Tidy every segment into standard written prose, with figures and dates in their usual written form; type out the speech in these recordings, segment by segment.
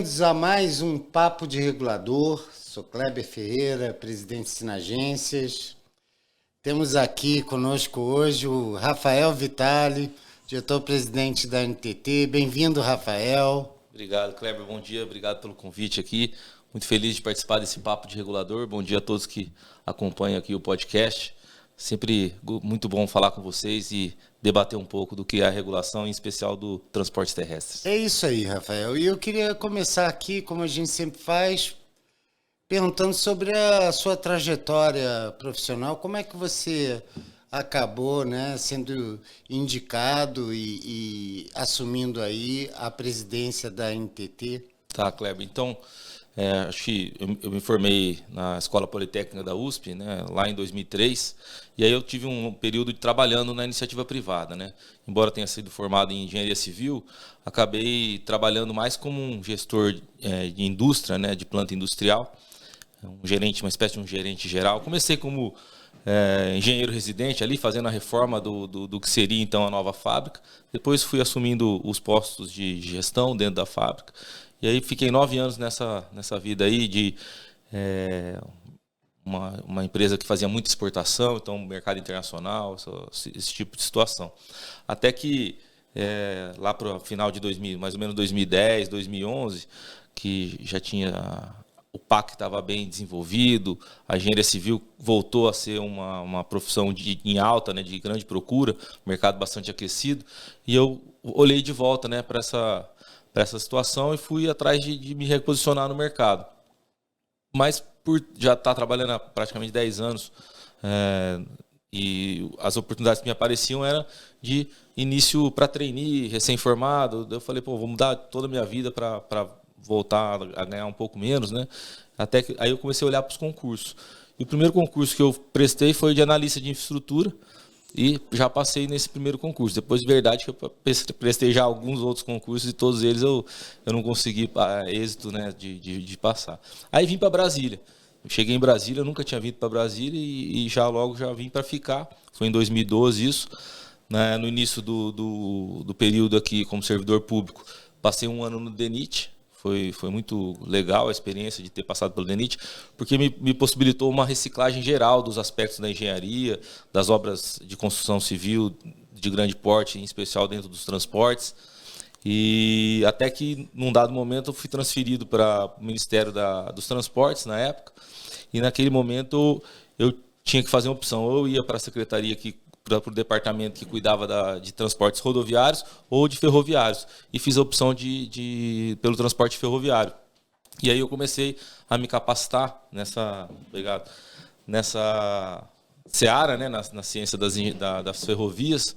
Bem-vindos a mais um Papo de Regulador. Sou Kleber Ferreira, presidente de Sinagências. Temos aqui conosco hoje o Rafael Vitali, diretor-presidente da NTT. Bem-vindo, Rafael. Obrigado, Kleber. Bom dia. Obrigado pelo convite aqui. Muito feliz de participar desse Papo de Regulador. Bom dia a todos que acompanham aqui o podcast. Sempre muito bom falar com vocês e debater um pouco do que é a regulação, em especial do transporte terrestre. É isso aí, Rafael. E eu queria começar aqui, como a gente sempre faz, perguntando sobre a sua trajetória profissional. Como é que você acabou, né, sendo indicado e assumindo aí a presidência da NTT? Tá, Kleber. Então, acho que eu me formei na Escola Politécnica da USP, né, lá em 2003, e aí eu tive um período trabalhando na iniciativa privada, né? Embora tenha sido formado em engenharia civil, acabei trabalhando mais como um gestor de indústria, né, de planta industrial, um gerente, uma espécie de um gerente geral. Comecei como engenheiro residente ali, fazendo a reforma do que seria então a nova fábrica. Depois fui assumindo os postos de gestão dentro da fábrica. E aí fiquei 9 anos nessa vida aí de uma empresa que fazia muita exportação, então mercado internacional, esse tipo de situação. Até que lá para o final de 2000, mais ou menos 2010, 2011, que já tinha o PAC estava bem desenvolvido, a engenharia civil voltou a ser uma profissão em alta, né, de grande procura, mercado bastante aquecido, e eu olhei de volta, né, para essa situação e fui atrás de me reposicionar no mercado. Mas por já estar trabalhando há praticamente 10 anos, e as oportunidades que me apareciam eram de início para trainee, recém-formado. Eu falei, vou mudar toda a minha vida para voltar a ganhar um pouco menos, né? Até que aí eu comecei a olhar para os concursos. E o primeiro concurso que eu prestei foi de analista de infraestrutura, e já passei nesse primeiro concurso. Depois, de verdade, que eu prestei já alguns outros concursos e todos eles eu não consegui êxito, né, de passar. Aí vim para Brasília. Eu cheguei em Brasília, eu nunca tinha vindo para Brasília e já logo já vim para ficar. Foi em 2012 isso, né, no início do período aqui como servidor público. Passei um ano no DENIT. Foi muito legal a experiência de ter passado pelo DENIT, porque me possibilitou uma reciclagem geral dos aspectos da engenharia, das obras de construção civil de grande porte, em especial dentro dos transportes. E até que, num dado momento, eu fui transferido para o Ministério dos Transportes, na época, e naquele momento eu tinha que fazer uma opção. Ou eu ia para a secretaria para o departamento que cuidava de transportes rodoviários ou de ferroviários, e fiz a opção pelo transporte ferroviário. E aí eu comecei a me capacitar nessa seara, né, na ciência das ferrovias,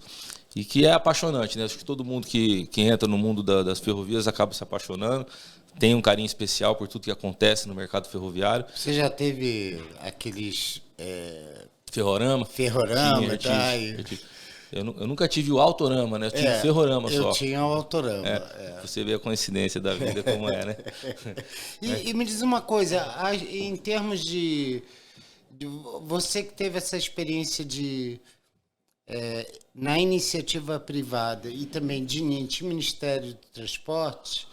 e que é apaixonante, né? Acho que todo mundo que entra no mundo das ferrovias acaba se apaixonando, tem um carinho especial por tudo que acontece no mercado ferroviário. Você já teve aqueles... Ferrorama? Ferrorama, eu nunca tive o Autorama, né? Eu tive o Ferrorama só. Eu tinha o Autorama. Você vê a coincidência da vida como é, né? E me diz uma coisa, em termos de você que teve essa experiência na iniciativa privada e também de Ministério do Transporte,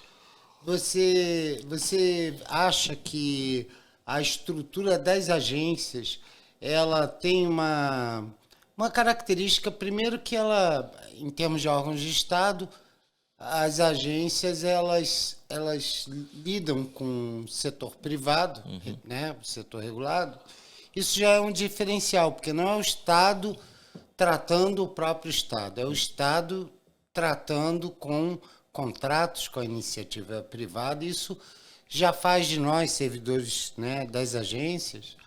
você acha que a estrutura das agências ela tem uma característica, primeiro que ela, em termos de órgãos de Estado, as agências elas lidam com o setor privado, né, o setor regulado. Isso já é um diferencial, porque não é o Estado tratando o próprio Estado, é o Estado tratando com contratos com a iniciativa privada. Isso já faz de nós, servidores, né, das agências,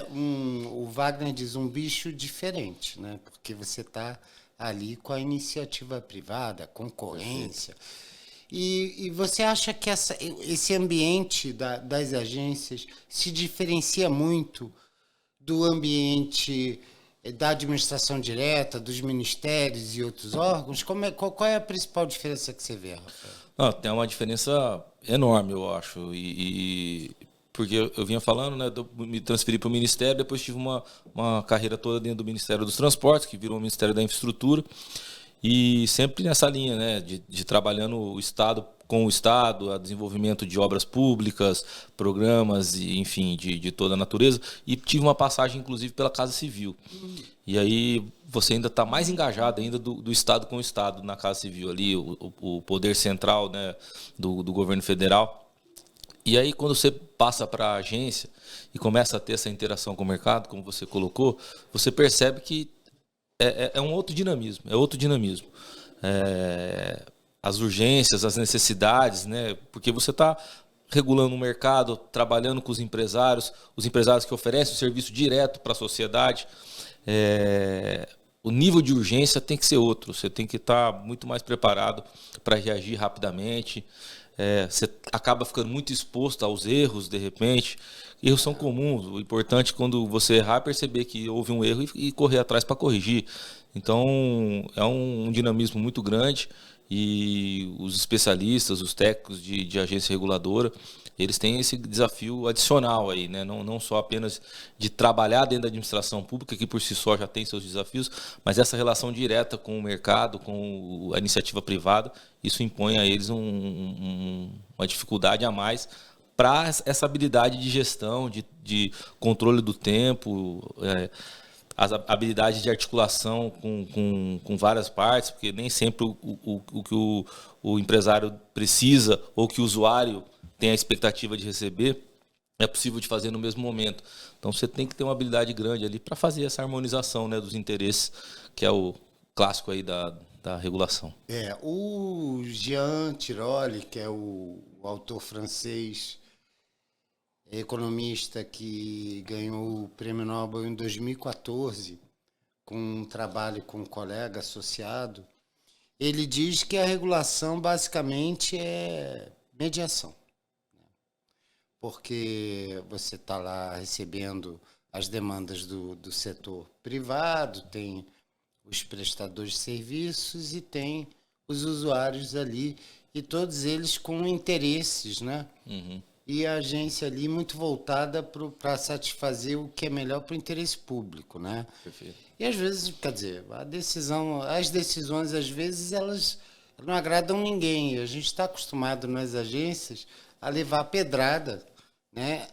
o Wagner diz, um bicho diferente, né? Porque você está ali com a iniciativa privada, a concorrência. E você acha que esse ambiente das agências se diferencia muito do ambiente da administração direta, dos ministérios e outros órgãos? Qual é a principal diferença que você vê, Rafael? Tem uma diferença enorme, eu acho. Porque eu vinha falando, né, me transferi para o Ministério, depois tive uma carreira toda dentro do Ministério dos Transportes, que virou o Ministério da Infraestrutura, e sempre nessa linha, né, de trabalhando o Estado com o Estado, a desenvolvimento de obras públicas, programas, enfim, de toda a natureza. E tive uma passagem, inclusive, pela Casa Civil. E aí você ainda está mais engajado ainda do Estado com o Estado na Casa Civil ali, o poder central, né, do governo federal. E aí, quando você passa para a agência e começa a ter essa interação com o mercado, como você colocou, você percebe que é um outro dinamismo, é outro dinamismo. As urgências, as necessidades, né? Porque você está regulando o mercado, trabalhando com os empresários que oferecem o serviço direto para a sociedade. O nível de urgência tem que ser outro, você tem que estar muito mais preparado para reagir rapidamente. Você acaba ficando muito exposto aos erros, de repente. Erros são comuns. O importante, quando você errar, é perceber que houve um erro e correr atrás para corrigir. Então, é um dinamismo muito grande e os especialistas, os técnicos de agência reguladora, eles têm esse desafio adicional aí, né? Não só apenas de trabalhar dentro da administração pública, que por si só já tem seus desafios, mas essa relação direta com o mercado, com a iniciativa privada, isso impõe a eles uma dificuldade a mais para essa habilidade de gestão, de controle do tempo, as habilidades de articulação com várias partes, porque nem sempre o que o empresário precisa ou que o usuário tem a expectativa de receber é possível de fazer no mesmo momento. Então você tem que ter uma habilidade grande ali para fazer essa harmonização, né, dos interesses, que é o clássico aí da regulação. O Jean Tirole, que é o autor francês, economista que ganhou o Prêmio Nobel em 2014, com um trabalho com um colega associado, ele diz que a regulação basicamente é mediação. Porque você está lá recebendo as demandas do setor privado, tem os prestadores de serviços e tem os usuários ali, e todos eles com interesses, né? Uhum. E a agência ali muito voltada para satisfazer o que é melhor para o interesse público, né? Perfeito. E às vezes, quer dizer, as decisões às vezes elas não agradam ninguém. A gente está acostumado nas agências a levar pedrada, né?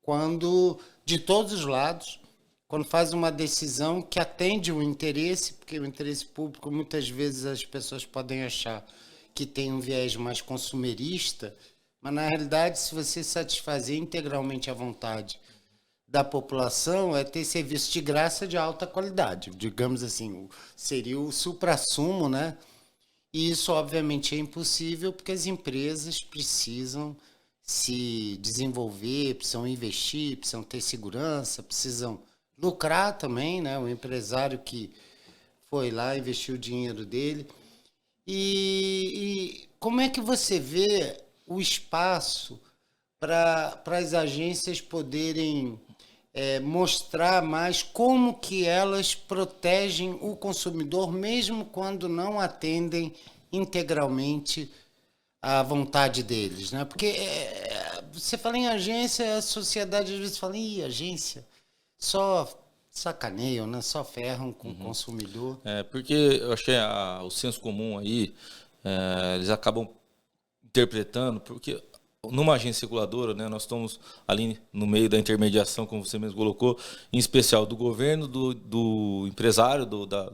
Quando de todos os lados, quando faz uma decisão que atende o interesse, porque o interesse público muitas vezes as pessoas podem achar que tem um viés mais consumerista. Mas, na realidade, se você satisfazer integralmente a vontade da população, é ter serviço de graça de alta qualidade. Digamos assim, seria o suprassumo, né? E isso, obviamente, é impossível porque as empresas precisam se desenvolver, precisam investir, precisam ter segurança, precisam lucrar também, né? O empresário que foi lá, investiu o dinheiro dele. E como é que você vê o espaço para as agências poderem mostrar mais como que elas protegem o consumidor, mesmo quando não atendem integralmente à vontade deles, né? Porque você fala em agência, a sociedade às vezes fala, agência, só sacaneiam, né? Só ferram com o consumidor. Porque eu achei o senso comum aí, eles acabam interpretando, porque numa agência reguladora, né, nós estamos ali no meio da intermediação, como você mesmo colocou, em especial do governo, do empresário, da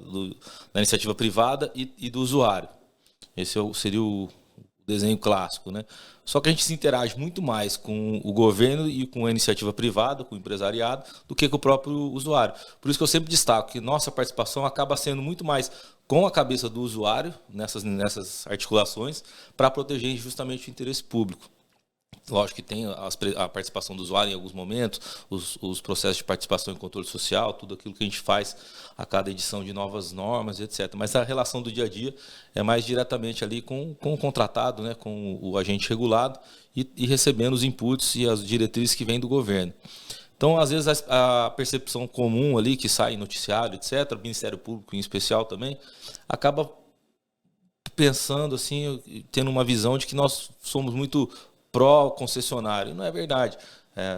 iniciativa privada e do usuário. Esse seria o desenho clássico, né? Só que a gente se interage muito mais com o governo e com a iniciativa privada, com o empresariado, do que com o próprio usuário. Por isso que eu sempre destaco que nossa participação acaba sendo muito mais com a cabeça do usuário nessas articulações para proteger justamente o interesse público. Lógico que tem a participação do usuário em alguns momentos, os processos de participação em controle social, tudo aquilo que a gente faz a cada edição de novas normas, etc. Mas a relação do dia a dia é mais diretamente ali com o contratado, né, com o agente regulado e recebendo os inputs e as diretrizes que vêm do governo. Então, às vezes, a percepção comum ali, que sai em noticiário, etc., o Ministério Público em especial também, acaba pensando, assim, tendo uma visão de que nós somos muito pró-concessionário. Não é verdade.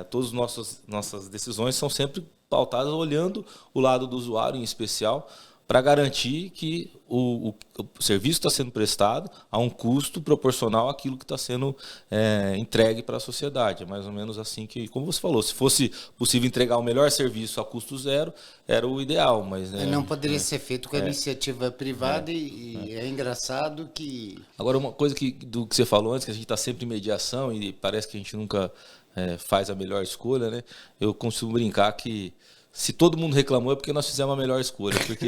Todas as nossas decisões são sempre pautadas olhando o lado do usuário em especial, para garantir que o serviço está sendo prestado a um custo proporcional àquilo que está sendo entregue para a sociedade. É mais ou menos assim que, como você falou, se fosse possível entregar o melhor serviço a custo zero, era o ideal. Mas não poderia ser feito com a iniciativa privada e é engraçado que... Agora, uma coisa do que você falou antes, que a gente está sempre em mediação e parece que a gente nunca faz a melhor escolha, né? Eu costumo brincar que se todo mundo reclamou é porque nós fizemos a melhor escolha. Porque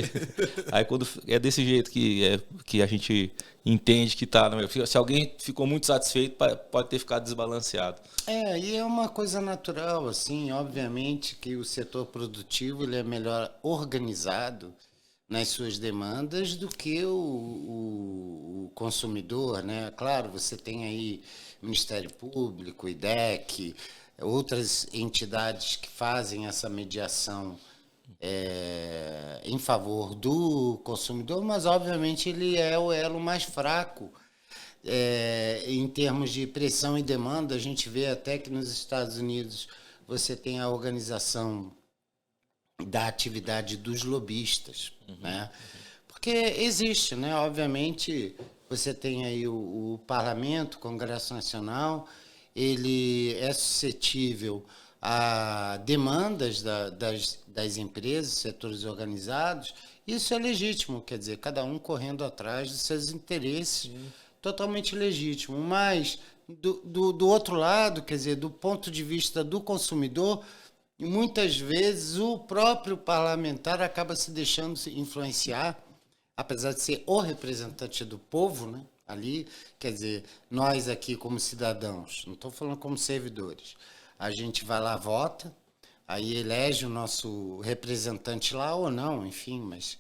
aí quando é desse jeito que a gente entende que está... Se alguém ficou muito satisfeito, pode ter ficado desbalanceado. E é uma coisa natural, assim, obviamente que o setor produtivo ele é melhor organizado nas suas demandas do que o consumidor, né? Claro, você tem aí Ministério Público, IDEC, outras entidades que fazem essa mediação em favor do consumidor, mas obviamente ele é o elo mais fraco em termos de pressão e demanda. A gente vê até que nos Estados Unidos você tem a organização da atividade dos lobistas, né? Porque existe, né? Obviamente você tem aí o Parlamento, o Congresso Nacional, ele é suscetível a demandas das empresas, setores organizados. Isso é legítimo, quer dizer, cada um correndo atrás dos seus interesses, totalmente legítimo. Mas, do outro lado, quer dizer, do ponto de vista do consumidor, muitas vezes o próprio parlamentar acaba se deixando influenciar, apesar de ser o representante do povo, né? Ali, quer dizer, nós aqui como cidadãos, não estou falando como servidores, a gente vai lá, vota, aí elege o nosso representante lá ou não, enfim, mas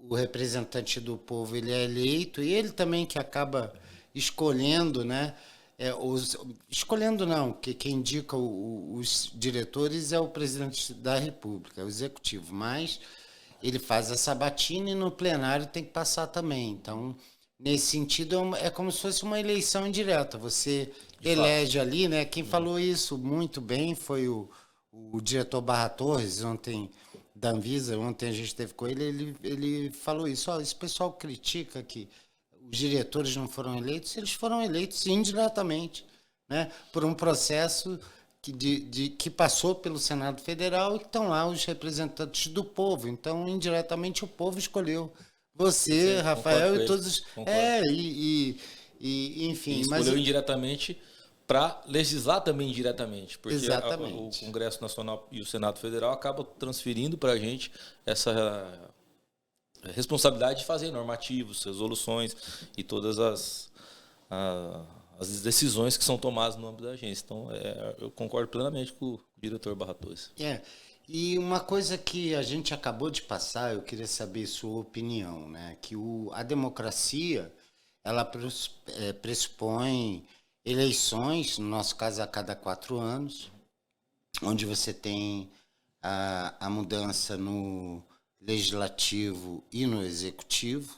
o representante do povo ele é eleito e ele também que acaba escolhendo, né? Escolhendo não, que quem indica os diretores é o presidente da República, é o executivo, mas ele faz a sabatina e no plenário tem que passar também. Então, nesse sentido, é como se fosse uma eleição indireta. Você elege ali, né? Quem falou isso muito bem foi o diretor Barra Torres, ontem, da Anvisa, ontem a gente esteve com ele falou isso. Esse pessoal critica que os diretores não foram eleitos, eles foram eleitos indiretamente, né? Por um processo que passou pelo Senado Federal e que estão lá os representantes do povo. Então, indiretamente, o povo escolheu você, Rafael, e todos... enfim... E escolheu indiretamente para legislar também indiretamente, porque o Congresso Nacional e o Senado Federal acabam transferindo para a gente essa responsabilidade de fazer normativos, resoluções e todas as decisões que são tomadas no âmbito da agência. Então, eu concordo plenamente com o diretor Barra Torres. E uma coisa que a gente acabou de passar, eu queria saber sua opinião, né? Que a democracia, ela pressupõe eleições, no nosso caso a cada 4 anos, onde você tem a mudança no legislativo e no executivo.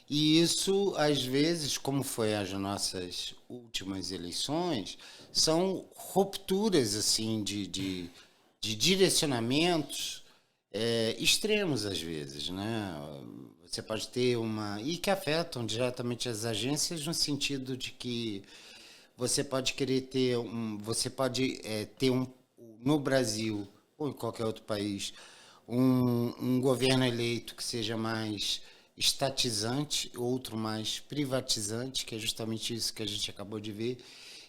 E isso, às vezes, como foi as nossas últimas eleições, são rupturas assim, de direcionamentos extremos, às vezes, né? Você pode ter e que afetam diretamente as agências no sentido de que você pode querer ter no Brasil ou em qualquer outro país um governo eleito que seja mais estatizante, outro mais privatizante, que é justamente isso que a gente acabou de ver.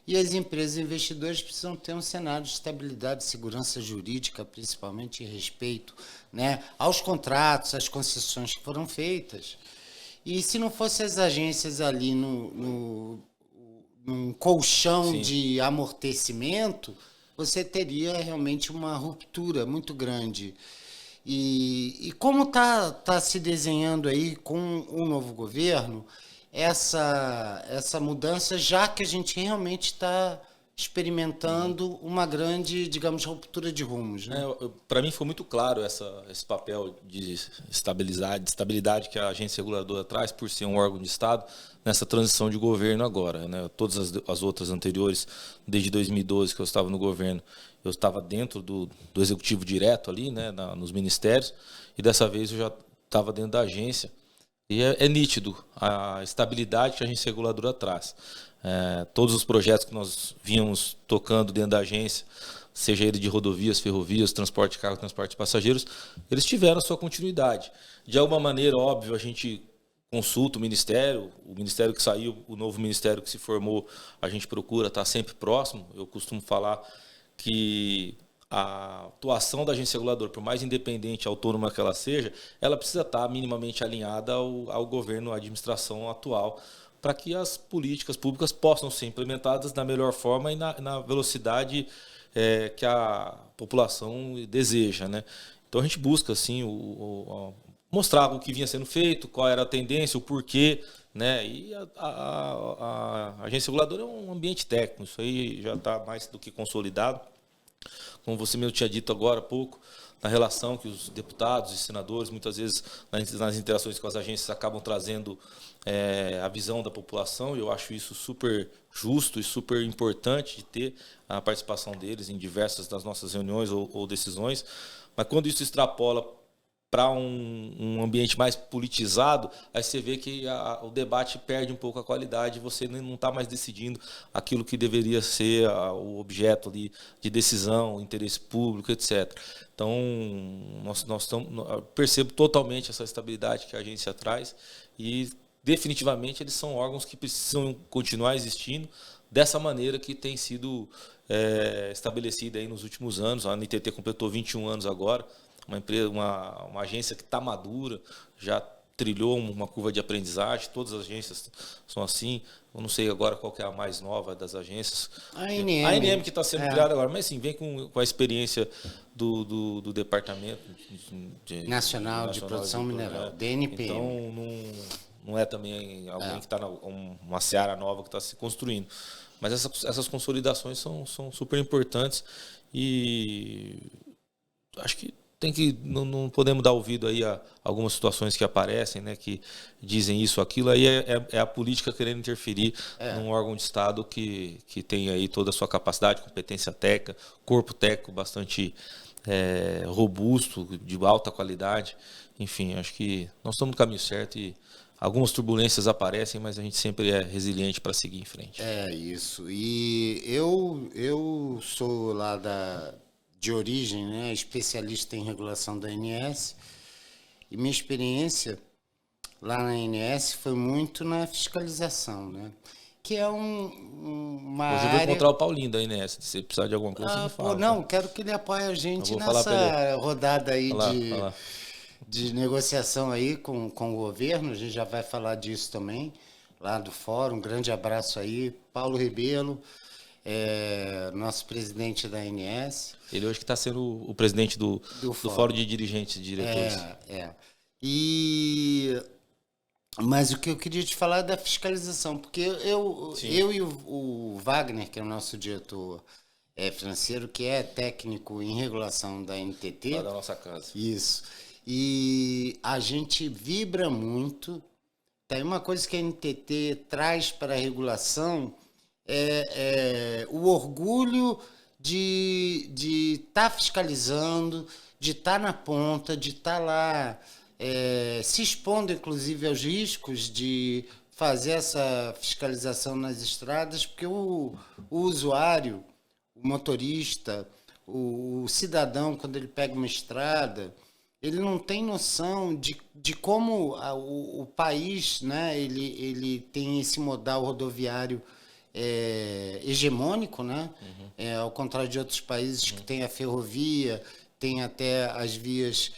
E as empresas e investidores precisam ter um cenário de estabilidade, segurança jurídica, principalmente em respeito, né, aos contratos, às concessões que foram feitas. E se não fossem as agências ali num colchão de amortecimento, você teria realmente uma ruptura muito grande. E como está se desenhando aí com um novo governo essa mudança, já que a gente realmente está experimentando uma grande, digamos, ruptura de rumos, né? Para mim foi muito claro esse papel de estabilidade que a agência reguladora traz por ser um órgão de Estado nessa transição de governo agora, né? Todas as outras anteriores, desde 2012 que eu estava no governo, eu estava dentro do executivo direto ali, né, nos ministérios, e dessa vez eu já estava dentro da agência. E é nítido a estabilidade que a agência reguladora traz. Todos os projetos que nós vínhamos tocando dentro da agência, seja ele de rodovias, ferrovias, transporte de carga, transporte de passageiros, eles tiveram a sua continuidade. De alguma maneira, óbvio, a gente consulta o ministério que saiu, o novo ministério que se formou, a gente procura estar sempre próximo. Eu costumo falar que a atuação da agência reguladora, por mais independente, autônoma que ela seja, ela precisa estar minimamente alinhada ao governo, à administração atual, para que as políticas públicas possam ser implementadas da melhor forma e na velocidade que a população deseja, né? Então a gente busca assim, mostrar o que vinha sendo feito, qual era a tendência, o porquê, né? E a agência reguladora é um ambiente técnico, isso aí já está mais do que consolidado. Como você mesmo tinha dito agora há pouco, na relação que os deputados e senadores, muitas vezes, nas interações com as agências, acabam trazendo a visão da população. Eu acho isso super justo e super importante de ter a participação deles em diversas das nossas reuniões ou decisões. Mas quando isso extrapola para um ambiente mais politizado, aí você vê que o debate perde um pouco a qualidade, você não está mais decidindo aquilo que deveria ser o objeto ali de decisão, interesse público, etc. Então, percebo totalmente essa estabilidade que a agência traz e definitivamente eles são órgãos que precisam continuar existindo dessa maneira que tem sido estabelecida aí nos últimos anos. A NTT completou 21 anos agora, uma agência que está madura, já trilhou uma curva de aprendizagem, todas as agências são assim. Eu não sei agora qual que é a mais nova das agências. A ANM. A ANM que está sendo criada agora, mas sim, vem com a experiência do Departamento Nacional de Produção Mineral, DNPM. Então, não é também alguém que está uma seara nova que está se construindo. Mas essas consolidações são super importantes e acho que não podemos dar ouvido aí a algumas situações que aparecem, né, que dizem isso, aquilo, aí é a política querendo interferir num órgão de Estado que tem aí toda a sua capacidade, competência técnica, corpo técnico bastante robusto, de alta qualidade. Enfim, acho que nós estamos no caminho certo e algumas turbulências aparecem, mas a gente sempre é resiliente para seguir em frente. É isso. E eu sou lá de origem, né, especialista em regulação da ANS, e minha experiência lá na ANS foi muito na fiscalização, né, que é uma área... Hoje eu vou encontrar o Paulinho da ANS, se precisar de alguma coisa, você me fala. Não, quero que ele apoie a gente nessa rodada aí de negociação aí com o governo. A gente já vai falar disso também, lá do fórum. Um grande abraço aí, Paulo Rebelo, nosso presidente da ANS. Ele hoje que está sendo o presidente do Fórum de Dirigentes e Diretores. Mas o que eu queria te falar é da fiscalização, porque eu e o Wagner, que é o nosso diretor financeiro, que é técnico em regulação da NTT. Lá da nossa casa. Isso. E a gente vibra muito. Tem uma coisa que a NTT traz para a regulação, o orgulho de estar fiscalizando, de estar na ponta, de estar lá se expondo, inclusive, aos riscos de fazer essa fiscalização nas estradas, porque o usuário, o motorista, o cidadão, quando ele pega uma estrada, ele não tem noção de como o país, né, ele tem esse modal rodoviário hegemônico, né? Ao contrário de outros países que tem a ferrovia, tem até as vias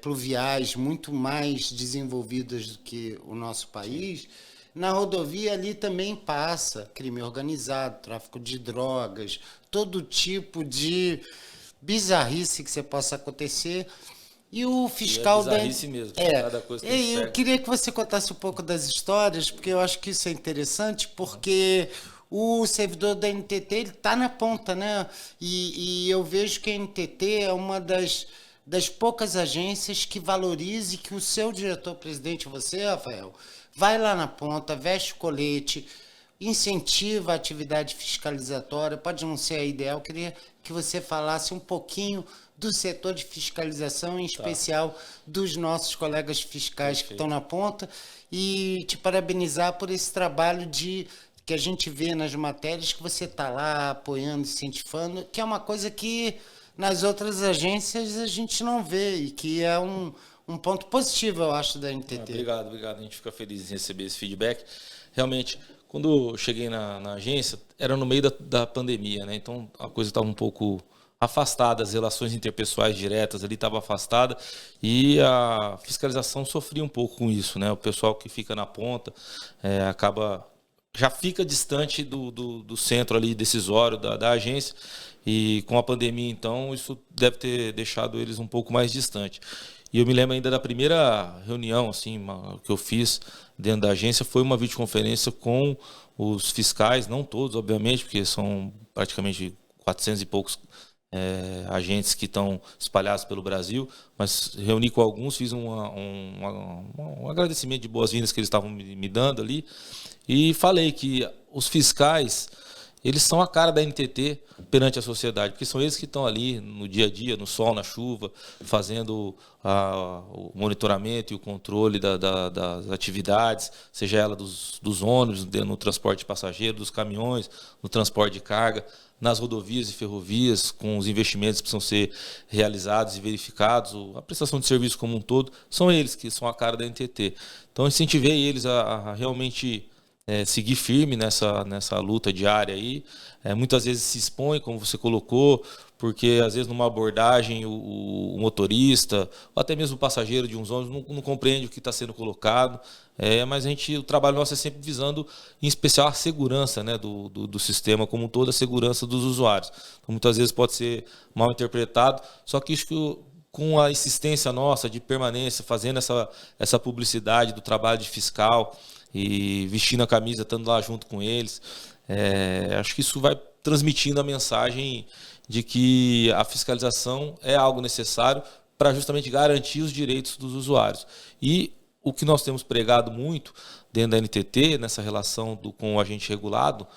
pluviais muito mais desenvolvidas do que o nosso país. Na rodovia ali também passa crime organizado, tráfico de drogas, todo tipo de bizarrice que você possa acontecer. E o fiscal... E bizarrice mesmo. Cada coisa eu queria que você contasse um pouco das histórias, porque eu acho que isso é interessante, porque o servidor da NTT está na ponta, né? E eu vejo que a NTT é uma das poucas agências que valorize que o seu diretor-presidente, você, Rafael, vai lá na ponta, veste o colete, incentiva a atividade fiscalizatória. Pode não ser a ideal, eu queria que você falasse um pouquinho do setor de fiscalização, em especial dos nossos colegas fiscais que estão na ponta, e te parabenizar por esse trabalho que a gente vê nas matérias, que você está lá apoiando, incentivando, que é uma coisa que nas outras agências a gente não vê e que é um ponto positivo, eu acho, da NTT. Obrigado. A gente fica feliz em receber esse feedback. Realmente, quando eu cheguei na agência, era no meio da pandemia, né? Então a coisa estava um pouco afastada, as relações interpessoais diretas ali estavam afastadas e a fiscalização sofria um pouco com isso, né? O pessoal que fica na ponta já fica distante do centro ali decisório da agência, e com a pandemia, então, isso deve ter deixado eles um pouco mais distante. E eu me lembro ainda da primeira reunião assim, que eu fiz dentro da agência, foi uma videoconferência com os fiscais, não todos, obviamente, porque são praticamente 400 e poucos agentes que estão espalhados pelo Brasil, mas reuni com alguns, fiz um agradecimento de boas-vindas que eles estavam me dando ali, e falei que os fiscais, eles são a cara da NTT perante a sociedade, porque são eles que estão ali no dia a dia, no sol, na chuva, fazendo o monitoramento e o controle das atividades, seja ela dos ônibus, no transporte de passageiros, dos caminhões, no transporte de carga, nas rodovias e ferrovias, com os investimentos que precisam ser realizados e verificados, a prestação de serviço como um todo, são eles que são a cara da NTT. Então, eu incentivei eles a realmente seguir firme nessa luta diária aí. Muitas vezes se expõe, como você colocou, porque às vezes numa abordagem o motorista, ou até mesmo o passageiro de uns ônibus não compreende o que está sendo colocado, mas o trabalho nosso é sempre visando, em especial, a segurança, né, do sistema como um todo, a segurança dos usuários. Então, muitas vezes pode ser mal interpretado, só que isso com a insistência nossa de permanência, fazendo essa publicidade do trabalho de fiscal, e vestindo a camisa, estando lá junto com eles, acho que isso vai transmitindo a mensagem de que a fiscalização é algo necessário para justamente garantir os direitos dos usuários. E o que nós temos pregado muito dentro da NTT, nessa relação com o agente regulado,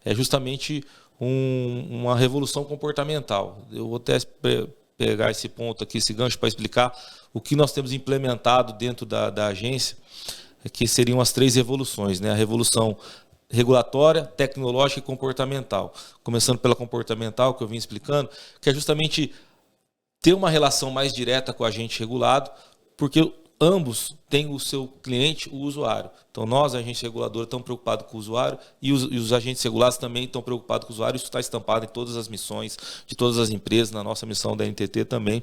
é justamente uma revolução comportamental. Eu vou até pegar esse ponto aqui, esse gancho, para explicar o que nós temos implementado dentro da agência, que seriam as 3 revoluções, né? A revolução regulatória, tecnológica e comportamental. Começando pela comportamental, que eu vim explicando, que é justamente ter uma relação mais direta com o agente regulado, porque ambos têm o seu cliente, o usuário. Então, nós, agente regulador, estamos preocupados com o usuário e os agentes regulados também estão preocupados com o usuário. Isso está estampado em todas as missões de todas as empresas, na nossa missão da NTT também.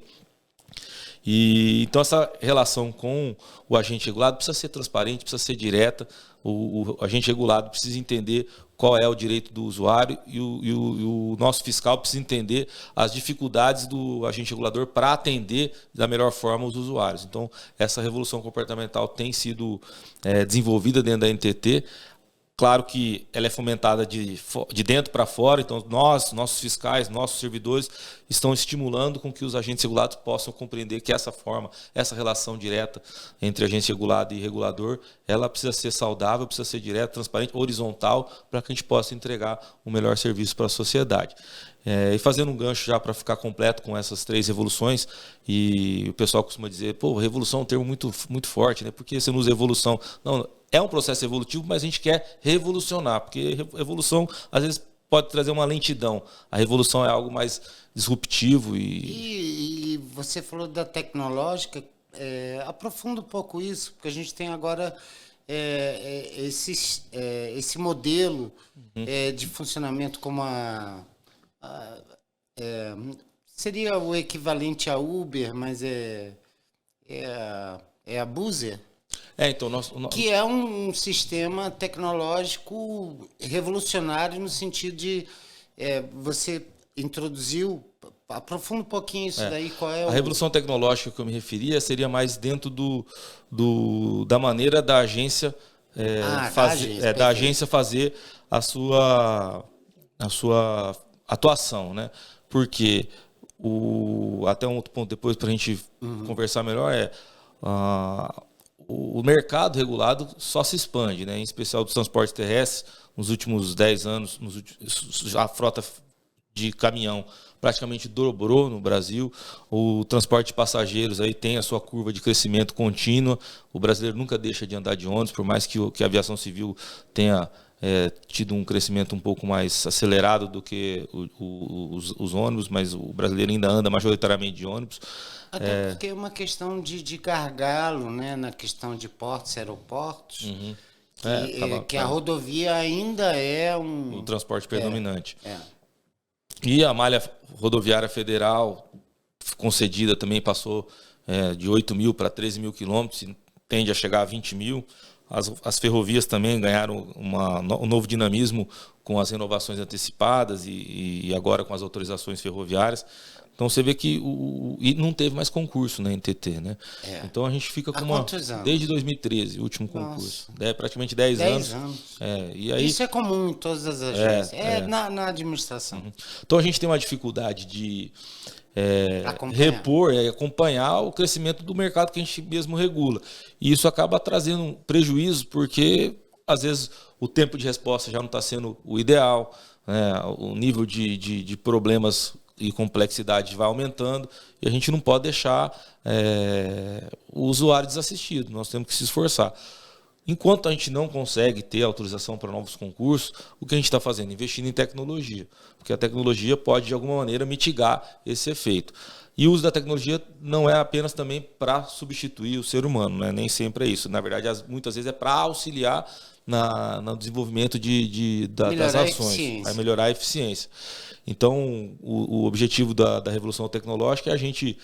E então essa relação com o agente regulado precisa ser transparente, precisa ser direta. O agente regulado precisa entender qual é o direito do usuário e o nosso fiscal precisa entender as dificuldades do agente regulador para atender da melhor forma os usuários. Então, essa revolução comportamental tem sido desenvolvida dentro da NTT. Claro que ela é fomentada de dentro para fora, então nossos fiscais, nossos servidores estão estimulando com que os agentes regulados possam compreender que essa forma, essa relação direta entre agente regulado e regulador, ela precisa ser saudável, precisa ser direta, transparente, horizontal, para que a gente possa entregar um melhor serviço para a sociedade. E fazendo um gancho já para ficar completo com essas 3 revoluções, e o pessoal costuma dizer, revolução é um termo muito, muito forte, né? Por que você não usa evolução? Não, é um processo evolutivo, mas a gente quer revolucionar, porque evolução às vezes pode trazer uma lentidão. A revolução é algo mais disruptivo. E você falou da tecnológica, aprofunda um pouco isso, porque a gente tem agora esse modelo de funcionamento como seria o equivalente a Uber, mas é a Buser. Então, que é um sistema tecnológico revolucionário no sentido de você introduziu, aprofunda um pouquinho isso daí, qual é a revolução tecnológica que eu me referia seria mais dentro da maneira da agência da agência fazer a sua atuação, né? Porque até um outro ponto depois para a gente conversar melhor o mercado regulado só se expande, né? Em especial dos transportes terrestres. Nos últimos 10 anos, a frota de caminhão praticamente dobrou no Brasil. O transporte de passageiros aí tem a sua curva de crescimento contínua. O brasileiro nunca deixa de andar de ônibus, por mais que a aviação civil tenha tido um crescimento um pouco mais acelerado do que os ônibus, mas o brasileiro ainda anda majoritariamente de ônibus. Até porque é uma questão de gargalo, né? Na questão de portos, aeroportos. Uhum. Que a rodovia ainda é o transporte predominante. É. E a malha rodoviária federal concedida também passou de 8 mil para 13 mil quilômetros, e tende a chegar a 20 mil. As ferrovias também ganharam um novo dinamismo com as renovações antecipadas e agora com as autorizações ferroviárias. Então você vê que e não teve mais concurso na NTT, né? Então a gente fica com desde 2013, o último concurso. Praticamente 10 anos. E aí, isso é comum em todas as agências. Na administração. Uhum. Então a gente tem uma dificuldade de repor e acompanhar o crescimento do mercado que a gente mesmo regula. E isso acaba trazendo um prejuízo, porque às vezes o tempo de resposta já não está sendo o ideal, né? O nível de problemas e complexidade vai aumentando, e a gente não pode deixar o usuário desassistido. Nós temos que se esforçar. Enquanto a gente não consegue ter autorização para novos concursos, o que a gente está fazendo? Investindo em tecnologia, porque a tecnologia pode, de alguma maneira, mitigar esse efeito. E o uso da tecnologia não é apenas também para substituir o ser humano, né? Nem sempre é isso. Na verdade, muitas vezes é para auxiliar no desenvolvimento das ações, vai melhorar a eficiência. Então, o objetivo da Revolução Tecnológica é a gente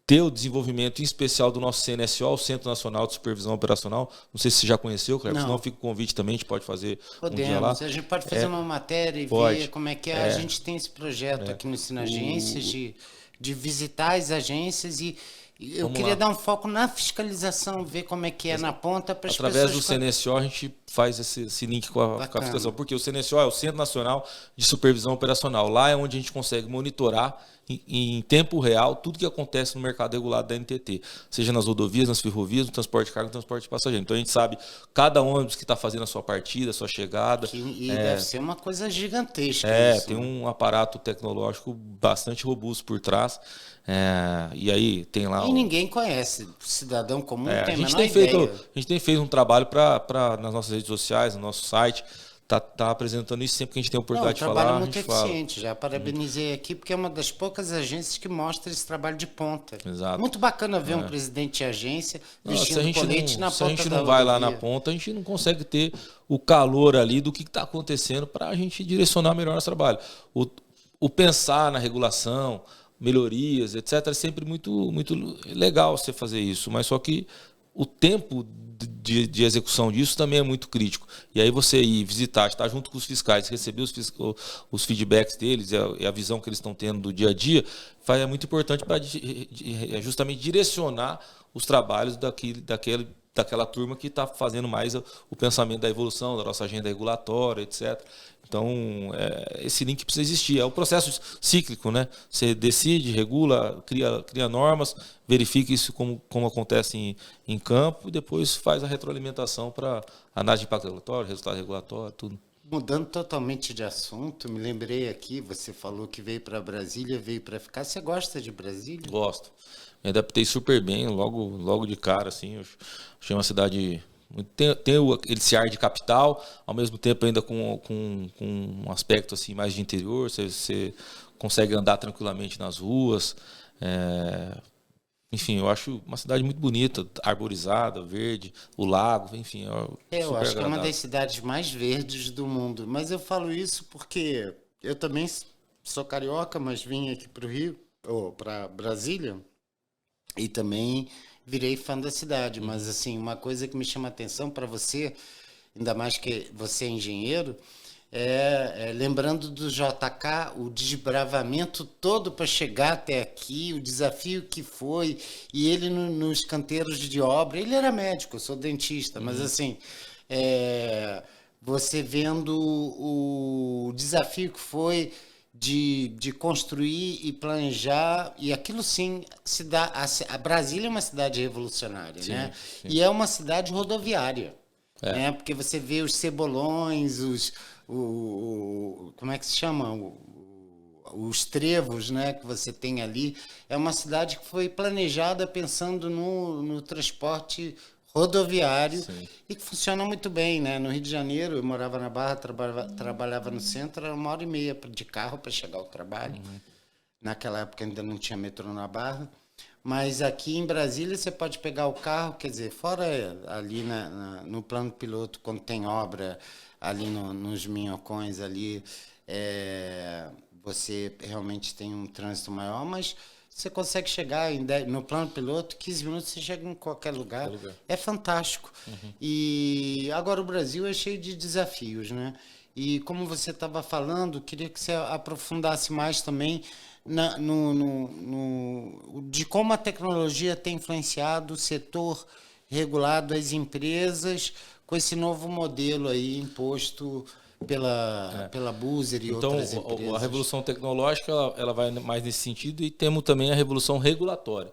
ter o desenvolvimento, em especial, do nosso CNSO, o Centro Nacional de Supervisão Operacional. Não sei se você já conheceu, Cleber, senão fica o convite também, a gente pode fazer um dia lá. A gente pode fazer uma matéria e ver como é que é. A gente tem esse projeto aqui no Ensino Agências de visitar as agências e eu queria dar um foco na fiscalização, ver como é que é na ponta para as pessoas. Através do CNSO a gente faz esse link com a fiscalização, porque o CNSO é o Centro Nacional de Supervisão Operacional. Lá é onde a gente consegue monitorar em tempo real tudo que acontece no mercado regulado da NTT, seja nas rodovias, nas ferrovias, no transporte de carga, no transporte de passageiro. Então a gente sabe cada ônibus que está fazendo a sua partida, a sua chegada. E deve ser uma coisa gigantesca. Tem um aparato tecnológico bastante robusto por trás. E aí tem lá. E ninguém conhece. O cidadão comum tem a menor ideia. A gente tem feito um trabalho nas nossas redes sociais, no nosso site. Tá apresentando isso sempre que a gente tem a oportunidade de falar. Um trabalho muito eficiente. Já parabenizei aqui, porque é uma das poucas agências que mostra esse trabalho de ponta. Exato. Muito bacana ver um presidente de agência vestindo colete na ponta. Se a gente não vai lá na ponta, a gente não consegue ter o calor ali do que está acontecendo para a gente direcionar melhor nosso trabalho. O pensar na regulação, melhorias, etc., é sempre muito, muito legal você fazer isso, mas só que o tempo de execução disso também é muito crítico. E aí você ir visitar, estar junto com os fiscais, receber os feedbacks deles e a visão que eles estão tendo do dia a dia, é muito importante para justamente direcionar os trabalhos daquela turma que está fazendo mais o pensamento da evolução, da nossa agenda regulatória, etc. Então, esse link precisa existir. É um processo cíclico, né? Você decide, regula, cria normas, verifica isso como acontece em campo e depois faz a retroalimentação para análise de impacto regulatório, resultado regulatório, tudo. Mudando totalmente de assunto, me lembrei aqui, você falou que veio para Brasília, veio para ficar. Você gosta de Brasília? Gosto. Me adaptei super bem, logo de cara, assim. Eu achei uma cidade... Tem esse ar de capital, ao mesmo tempo ainda com um aspecto assim, mais de interior. Você consegue andar tranquilamente nas ruas. Enfim, eu acho uma cidade muito bonita, arborizada, verde, o lago, enfim. Eu acho que é uma das cidades mais verdes do mundo. Mas eu falo isso porque eu também sou carioca, mas vim aqui para o Rio, ou para Brasília, e também virei fã da cidade. Mas, assim, uma coisa que me chama a atenção para você, ainda mais que você é engenheiro, lembrando do JK, o desbravamento todo para chegar até aqui, o desafio que foi, e ele nos canteiros de obra. Ele era médico, eu sou dentista, mas assim, você vendo o desafio que foi de construir e planejar, e aquilo sim, a Brasília é uma cidade revolucionária, Sim, né? sim. E é uma cidade rodoviária, É. né? Porque você vê os cebolões, como é que se chama? Os trevos, né, que você tem ali. É uma cidade que foi planejada pensando no transporte rodoviário Sim. e que funciona muito bem, né? No Rio de Janeiro, eu morava na Barra, trabalhava no centro, era 1h30 de carro para chegar ao trabalho. Naquela época ainda não tinha metrô na Barra. Mas aqui em Brasília você pode pegar o carro, quer dizer, fora ali no plano piloto, quando tem obra ali nos Minhocões ali, você realmente tem um trânsito maior, mas você consegue chegar no plano piloto, 15 minutos você chega em qualquer lugar. É fantástico. E agora o Brasil é cheio de desafios, né? E como você estava falando, queria que você aprofundasse mais também de como a tecnologia tem influenciado o setor regulado, as empresas, com esse novo modelo aí imposto pela Buser e Então, outras empresas. a revolução tecnológica ela vai mais nesse sentido e temos também a revolução regulatória.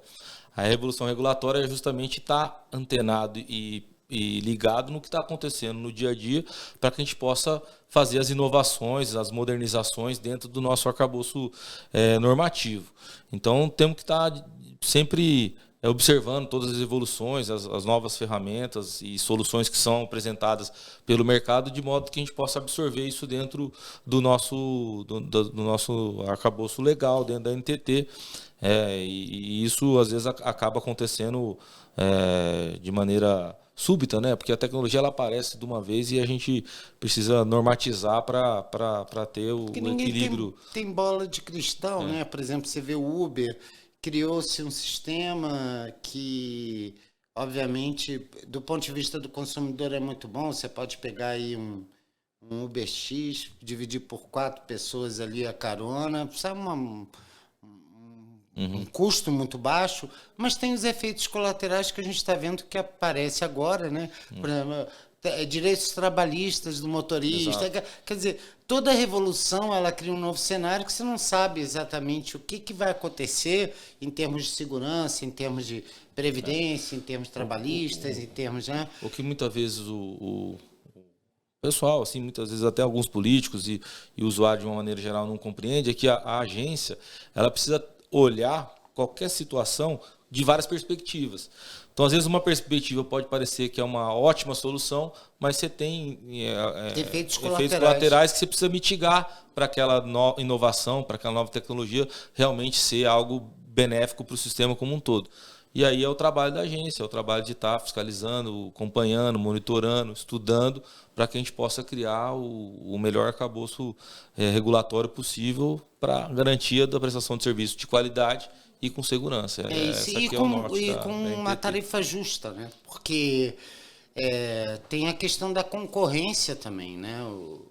A revolução regulatória é justamente estar antenado e ligado no que está acontecendo no dia a dia para que a gente possa fazer as inovações, as modernizações dentro do nosso arcabouço normativo. Então, temos que estar sempre observando todas as evoluções, as novas ferramentas e soluções que são apresentadas pelo mercado, de modo que a gente possa absorver isso dentro do nosso arcabouço legal, dentro da NTT. E isso, às vezes, acaba acontecendo de maneira súbita, né? Porque a tecnologia ela aparece de uma vez e a gente precisa normatizar para ter o Porque ninguém equilíbrio. tem bola de cristal, né? Por exemplo, você vê o Uber, criou-se um sistema que, obviamente, do ponto de vista do consumidor é muito bom. Você pode pegar aí um Uber X, dividir por 4 pessoas ali a carona, sabe, um custo muito baixo, mas tem os efeitos colaterais que a gente está vendo que aparece agora, né? Por exemplo, direitos trabalhistas do motorista. Exato. Quer dizer, toda revolução ela cria um novo cenário que você não sabe exatamente o que vai acontecer em termos de segurança, em termos de previdência, em termos trabalhistas, em termos, né? O que muitas vezes o pessoal, assim, muitas vezes até alguns políticos e o usuário de uma maneira geral não compreende é que a agência ela precisa olhar qualquer situação de várias perspectivas. Então, às vezes, uma perspectiva pode parecer que é uma ótima solução, mas você tem Efeitos colaterais que você precisa mitigar para aquela inovação, para aquela nova tecnologia realmente ser algo benéfico para o sistema como um todo. E aí é o trabalho da agência, é o trabalho de estar fiscalizando, acompanhando, monitorando, estudando, para que a gente possa criar o melhor arcabouço regulatório possível para a garantia da prestação de serviço de qualidade e com segurança. Isso, Essa aqui é o norte e da com NTT. uma tarifa justa, né? Porque tem a questão da concorrência também, né, o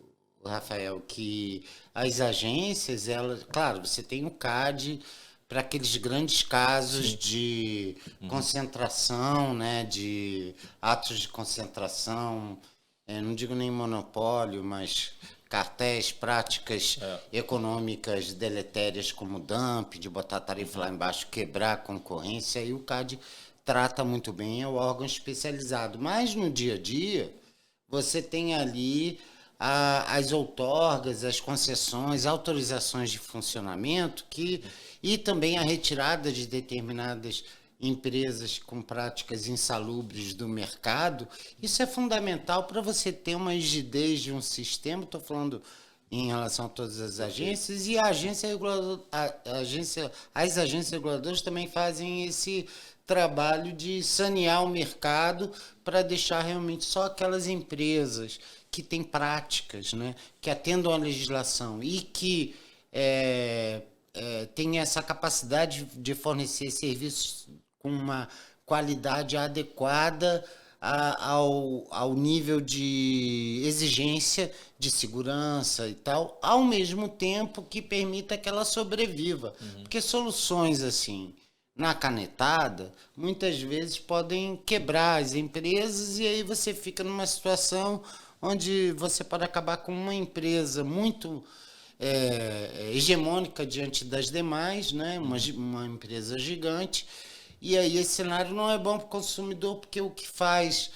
Rafael, que as agências, elas, claro, você tem o CAD para aqueles grandes casos de concentração, né, de atos de concentração, não digo nem monopólio, mas cartéis, práticas econômicas deletérias como dump, de botar a tarifa lá embaixo, quebrar a concorrência, e o CAD trata muito bem, é o órgão especializado. Mas no dia a dia, você tem ali as outorgas, as concessões, autorizações de funcionamento e também a retirada de determinadas empresas com práticas insalubres do mercado. Isso é fundamental para você ter uma rigidez de um sistema. Estou falando em relação a todas as agências, e as agências reguladoras também fazem esse trabalho de sanear o mercado para deixar realmente só aquelas empresas que têm práticas, né, que atendam à legislação e que têm essa capacidade de fornecer serviços com uma qualidade adequada ao nível de exigência de segurança e tal, ao mesmo tempo que permita que ela sobreviva. Porque soluções assim, na canetada, muitas vezes podem quebrar as empresas, e aí você fica numa situação onde você pode acabar com uma empresa muito hegemônica diante das demais, né? Uma empresa gigante. E aí esse cenário não é bom para o consumidor, porque o que faz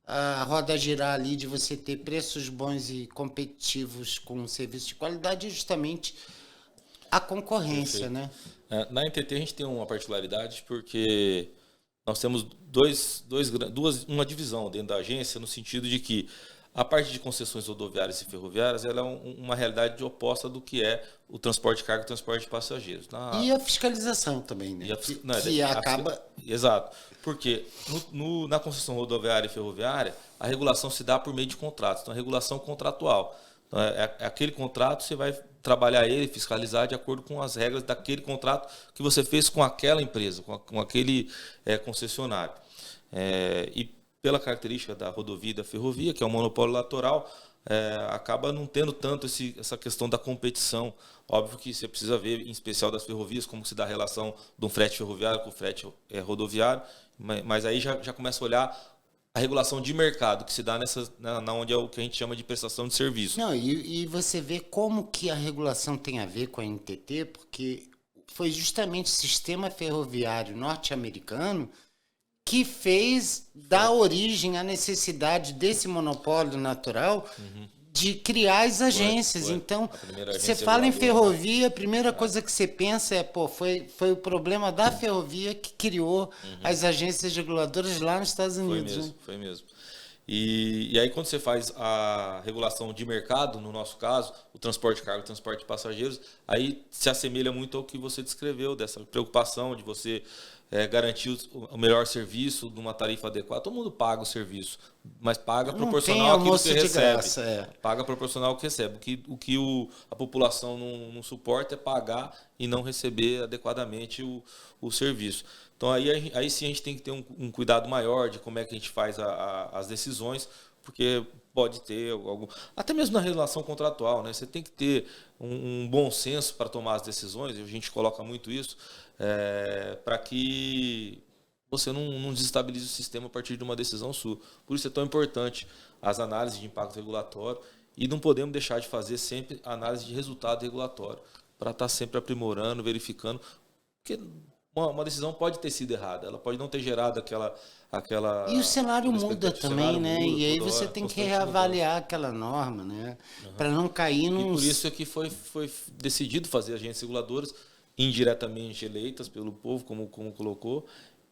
a roda girar ali de você ter preços bons e competitivos com um serviço de qualidade é justamente a concorrência, Perfeito. né? Na NTT a gente tem uma particularidade porque nós temos uma divisão dentro da agência no sentido de que a parte de concessões rodoviárias e ferroviárias ela é uma realidade oposta do que é o transporte de carga e o transporte de passageiros. E a fiscalização também, né? Que acaba... Exato. Porque na concessão rodoviária e ferroviária, a regulação se dá por meio de contratos. Então, a regulação contratual. Então, é aquele contrato, você vai trabalhar ele, fiscalizar de acordo com as regras daquele contrato que você fez com aquela empresa, com aquele concessionário. E pela característica da rodovia e da ferrovia, que é um monopólio latoral, acaba não tendo tanto essa questão da competição. Óbvio que você precisa ver, em especial das ferrovias, como se dá a relação de um frete ferroviário com o frete rodoviário, mas aí já começa a olhar a regulação de mercado, que se dá na onde é o que a gente chama de prestação de serviço. Não, e você vê como que a regulação tem a ver com a NTT, porque foi justamente o sistema ferroviário norte-americano que fez dar origem à necessidade desse monopólio natural de criar as agências. Então, você fala em ferrovia, a primeira coisa que você pensa foi o problema da ferrovia que criou as agências reguladoras lá nos Estados Unidos. Foi mesmo. E aí, quando você faz a regulação de mercado, no nosso caso, o transporte de carga, o transporte de passageiros, aí se assemelha muito ao que você descreveu, dessa preocupação de você garantir o melhor serviço, de uma tarifa adequada. Todo mundo paga o serviço, mas paga proporcional àquilo que recebe. Graça, Paga proporcional ao que recebe. O que a população não suporta é pagar e não receber adequadamente o serviço. Então, aí sim a gente tem que ter um cuidado maior de como é que a gente faz as decisões, porque pode ter algum... Até mesmo na relação contratual, né? Você tem que ter um bom senso para tomar as decisões, e a gente coloca muito isso, para que você não desestabilize o sistema a partir de uma decisão sua. Por isso é tão importante as análises de impacto regulatório, e não podemos deixar de fazer sempre análise de resultado regulatório, para estar sempre aprimorando, verificando, porque uma decisão pode ter sido errada, ela pode não ter gerado aquela e o cenário muda também, né? E aí você tem que reavaliar aquela norma, né? Para não cair num... E por isso é que foi decidido fazer agências reguladoras indiretamente eleitas pelo povo, como colocou,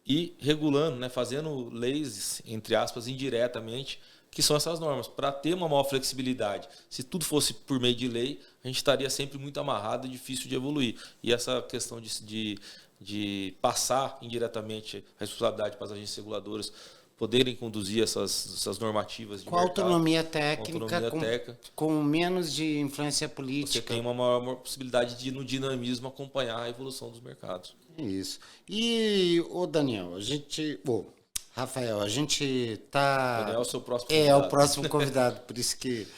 e regulando, né? Fazendo leis, entre aspas, indiretamente, que são essas normas, para ter uma maior flexibilidade. Se tudo fosse por meio de lei, a gente estaria sempre muito amarrado e difícil de evoluir. E essa questão de passar indiretamente a responsabilidade para as agências reguladoras poderem conduzir essas normativas de com mercado, autonomia técnica, com menos de influência política. Você tem uma maior possibilidade de, no dinamismo, acompanhar a evolução dos mercados. Isso. E, Daniel, Rafael, a gente tá... Daniel é o seu próximo convidado. É o próximo convidado, por isso que...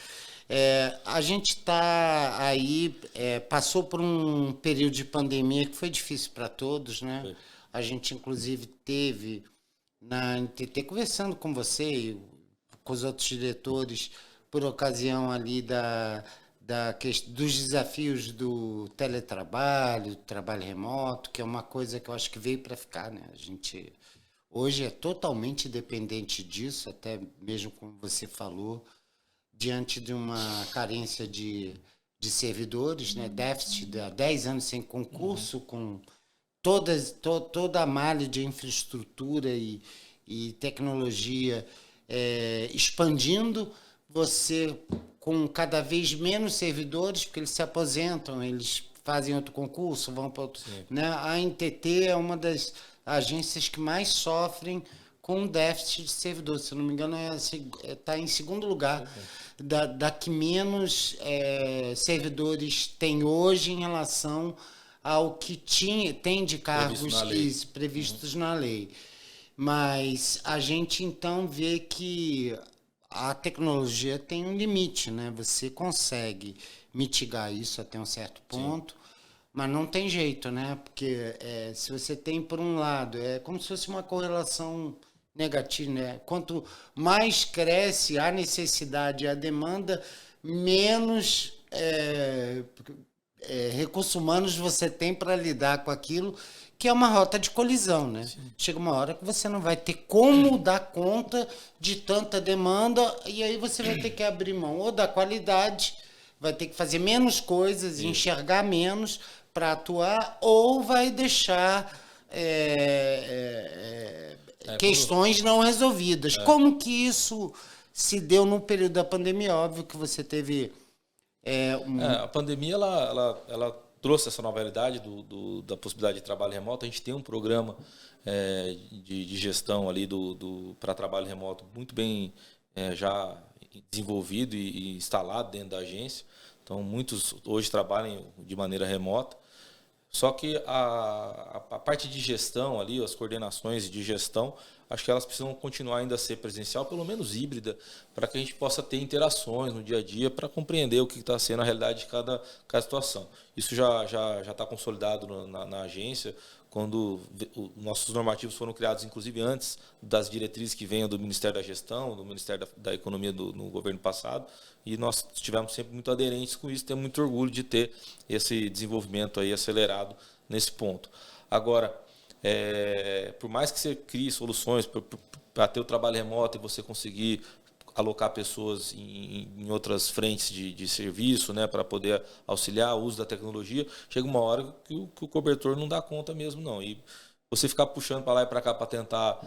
a gente está aí, passou por um período de pandemia que foi difícil para todos, né? Foi. A gente, inclusive, teve na NTT, conversando com você e com os outros diretores, por ocasião ali dos desafios do teletrabalho, do trabalho remoto, que é uma coisa que eu acho que veio para ficar, né? A gente hoje é totalmente dependente disso, até mesmo como você falou, diante de uma carência de servidores, né? Déficit há 10 anos sem concurso, com toda a malha de infraestrutura e tecnologia expandindo, você com cada vez menos servidores, porque eles se aposentam, eles fazem outro concurso, vão para outro... Né? A NTT é uma das agências que mais sofrem com déficit de servidores. Se eu não me engano, está em segundo lugar. Da que menos servidores tem hoje em relação ao que tem de cargos previstos na lei. Mas a gente então vê que a tecnologia tem um limite, né? Você consegue mitigar isso até um certo ponto, mas não tem jeito, né? Porque se você tem, por um lado, é como se fosse uma correlação negativo, né? Quanto mais cresce a necessidade e a demanda, menos recursos humanos você tem para lidar com aquilo, que é uma rota de colisão, né? Sim. Chega uma hora que você não vai ter como dar conta de tanta demanda, e aí você vai ter que abrir mão ou da qualidade, vai ter que fazer menos coisas, enxergar menos para atuar, ou vai deixar questões não resolvidas. Como que isso se deu no período da pandemia? Óbvio que você teve... A pandemia ela trouxe essa nova realidade da possibilidade de trabalho remoto. A gente tem um programa de gestão ali para trabalho remoto muito bem já desenvolvido e instalado dentro da agência. Então, muitos hoje trabalham de maneira remota. Só que a parte de gestão ali, as coordenações de gestão, acho que elas precisam continuar ainda a ser presencial, pelo menos híbrida, para que a gente possa ter interações no dia a dia para compreender o que está sendo a realidade de cada situação. Isso já está consolidado na agência, quando nossos normativos foram criados, inclusive antes das diretrizes que venham do Ministério da Gestão, do Ministério da Economia no governo passado, e nós estivemos sempre muito aderentes com isso, temos muito orgulho de ter esse desenvolvimento aí acelerado nesse ponto. Agora, por mais que você crie soluções para ter o trabalho remoto e você conseguir alocar pessoas em outras frentes de serviço, né, para poder auxiliar o uso da tecnologia, chega uma hora que o cobertor não dá conta mesmo, não. E você ficar puxando para lá e para cá para tentar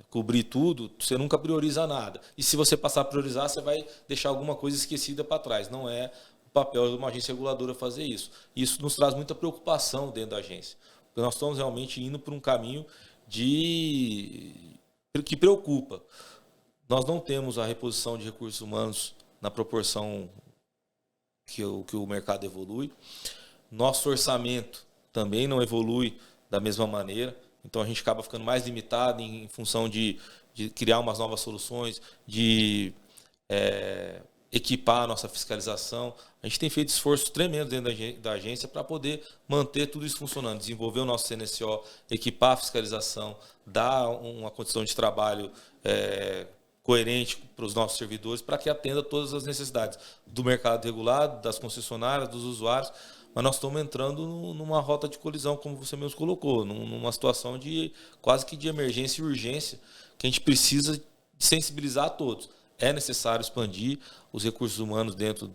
cobrir tudo, você nunca prioriza nada. E se você passar a priorizar, você vai deixar alguma coisa esquecida para trás. Não é o papel de uma agência reguladora fazer isso. Isso nos traz muita preocupação dentro da agência. Porque nós estamos realmente indo por um caminho que preocupa. Nós não temos a reposição de recursos humanos na proporção que o mercado evolui. Nosso orçamento também não evolui da mesma maneira. Então, a gente acaba ficando mais limitado em função de criar umas novas soluções, de equipar a nossa fiscalização. A gente tem feito esforços tremendos dentro da agência para poder manter tudo isso funcionando, desenvolver o nosso CNSO, equipar a fiscalização, dar uma condição de trabalho coerente para os nossos servidores, para que atenda todas as necessidades do mercado regulado, das concessionárias, dos usuários. Mas nós estamos entrando numa rota de colisão, como você mesmo colocou, numa situação quase que de emergência e urgência, que a gente precisa sensibilizar a todos. É necessário expandir os recursos humanos dentro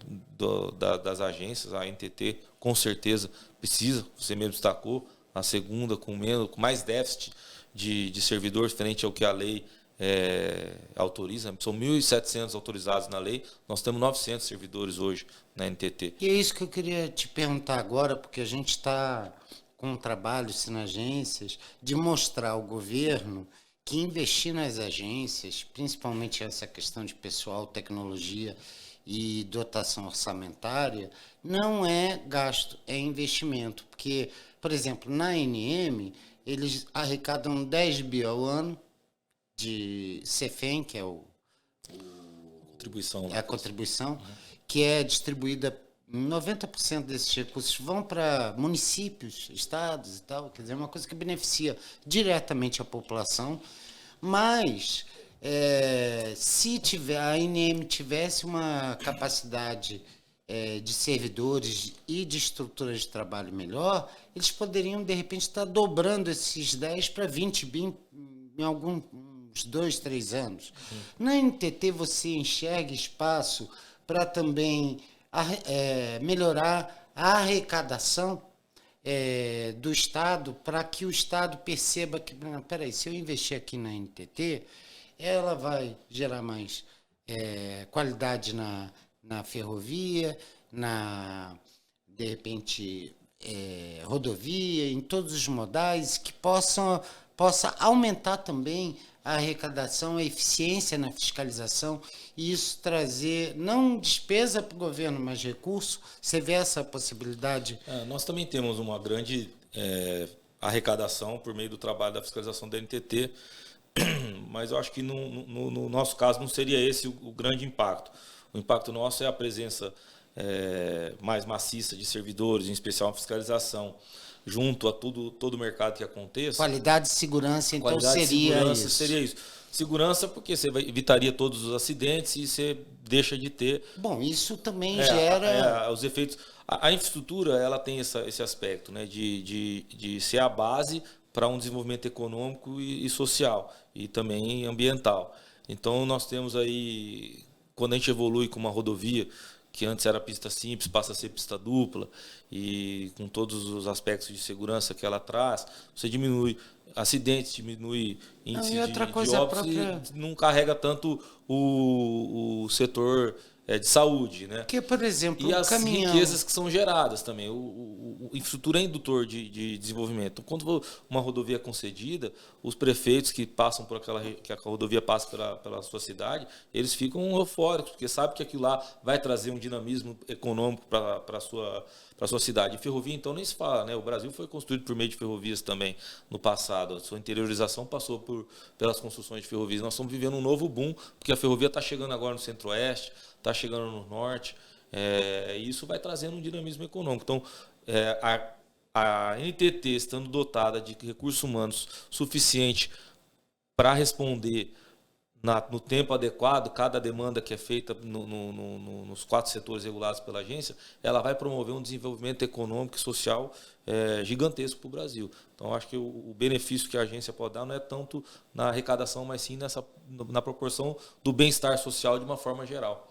das agências. A NTT, com certeza, precisa, você mesmo destacou, a segunda com mais déficit de servidores frente ao que a lei autoriza. São 1.700 autorizados na lei, nós temos 900 servidores hoje na NTT. E é isso que eu queria te perguntar agora, porque a gente está com um trabalho nas agências de mostrar ao governo que investir nas agências, principalmente essa questão de pessoal, tecnologia e dotação orçamentária, não é gasto, é investimento. Porque, por exemplo, na ANM, eles arrecadam 10 bi ao ano de CEFEM, que é a contribuição, que é distribuída, 90% desses recursos vão para municípios, estados e tal, quer dizer, é uma coisa que beneficia diretamente a população, mas se a ANM tivesse uma capacidade de servidores e de estruturas de trabalho melhor, eles poderiam, de repente, estar dobrando esses 10 para 20 bi em alguns 2, 3 anos. Na NTT você enxerga espaço para também melhorar a arrecadação do Estado, para que o Estado perceba que, peraí, se eu investir aqui na NTT, ela vai gerar mais qualidade na ferrovia, de repente, rodovia, em todos os modais, que possa aumentar também a arrecadação, a eficiência na fiscalização, e isso trazer, não despesa para o governo, mas recurso. Você vê essa possibilidade? Nós também temos uma grande arrecadação por meio do trabalho da fiscalização da NTT, mas eu acho que no nosso caso não seria esse o grande impacto. O impacto nosso é a presença mais maciça de servidores, em especial a fiscalização, junto a todo o mercado que aconteça. Qualidade de segurança, então Qualidade seria de segurança isso. seria isso. Segurança porque você evitaria todos os acidentes e você deixa de ter... Bom, isso também gera... os efeitos... A infraestrutura ela tem esse aspecto, né, de ser a base para um desenvolvimento econômico e social e também ambiental. Então, nós temos aí, quando a gente evolui com uma rodovia, que antes era pista simples, passa a ser pista dupla, e com todos os aspectos de segurança que ela traz, você diminui acidentes, diminui índice de óbitos e não carrega tanto o setor de saúde, né? Porque, por exemplo, e as riquezas que são geradas também. A infraestrutura é indutor de desenvolvimento. Quando uma rodovia é concedida, os prefeitos que passam por que a rodovia passa pela sua cidade, eles ficam eufóricos, porque sabem que aquilo lá vai trazer um dinamismo econômico para a sua cidade. E ferrovia, então, nem se fala, né? O Brasil foi construído por meio de ferrovias também no passado. A sua interiorização passou pelas construções de ferrovias. Nós estamos vivendo um novo boom, porque a ferrovia está chegando agora no Centro-Oeste, está chegando no Norte, e isso vai trazendo um dinamismo econômico. Então, a NTT estando dotada de recursos humanos suficiente para responder no tempo adequado, cada demanda que é feita nos 4 setores regulados pela agência, ela vai promover um desenvolvimento econômico e social gigantesco para o Brasil. Então, acho que o benefício que a agência pode dar não é tanto na arrecadação, mas sim na proporção do bem-estar social de uma forma geral.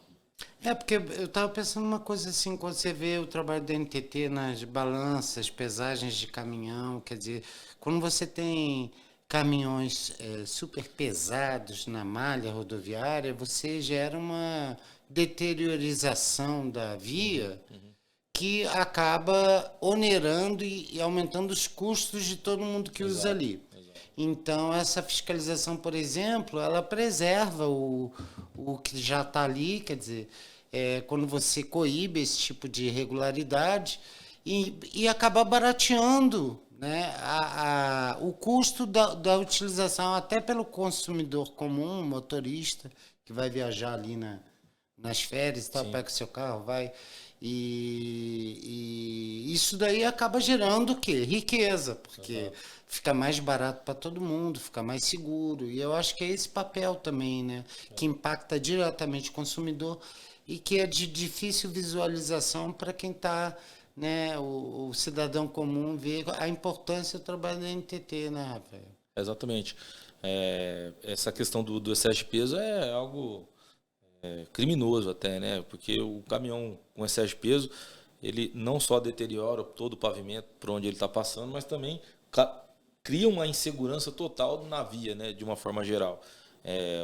Porque eu estava pensando uma coisa assim, quando você vê o trabalho da NTT nas balanças, pesagens de caminhão, quer dizer, quando você tem caminhões super pesados na malha rodoviária, você gera uma deteriorização da via que acaba onerando e aumentando os custos de todo mundo que usa ali. Então, essa fiscalização, por exemplo, ela preserva o que já está ali, quer dizer, quando você coíbe esse tipo de irregularidade e acaba barateando, né, o custo da utilização, até pelo consumidor comum, motorista, que vai viajar ali nas férias, tá, pega o seu carro, vai... E isso daí acaba gerando o quê? Riqueza, porque fica mais barato para todo mundo, fica mais seguro. E eu acho que é esse papel também, né? Que impacta diretamente o consumidor e que é de difícil visualização para quem está, né? O cidadão comum vê a importância do trabalho da NTT, né, Rafael? Exatamente. Essa questão do excesso de peso é algo... criminoso até, né? Porque o caminhão com excesso de peso, ele não só deteriora todo o pavimento por onde ele está passando, mas também cria uma insegurança total na via, né? De uma forma geral.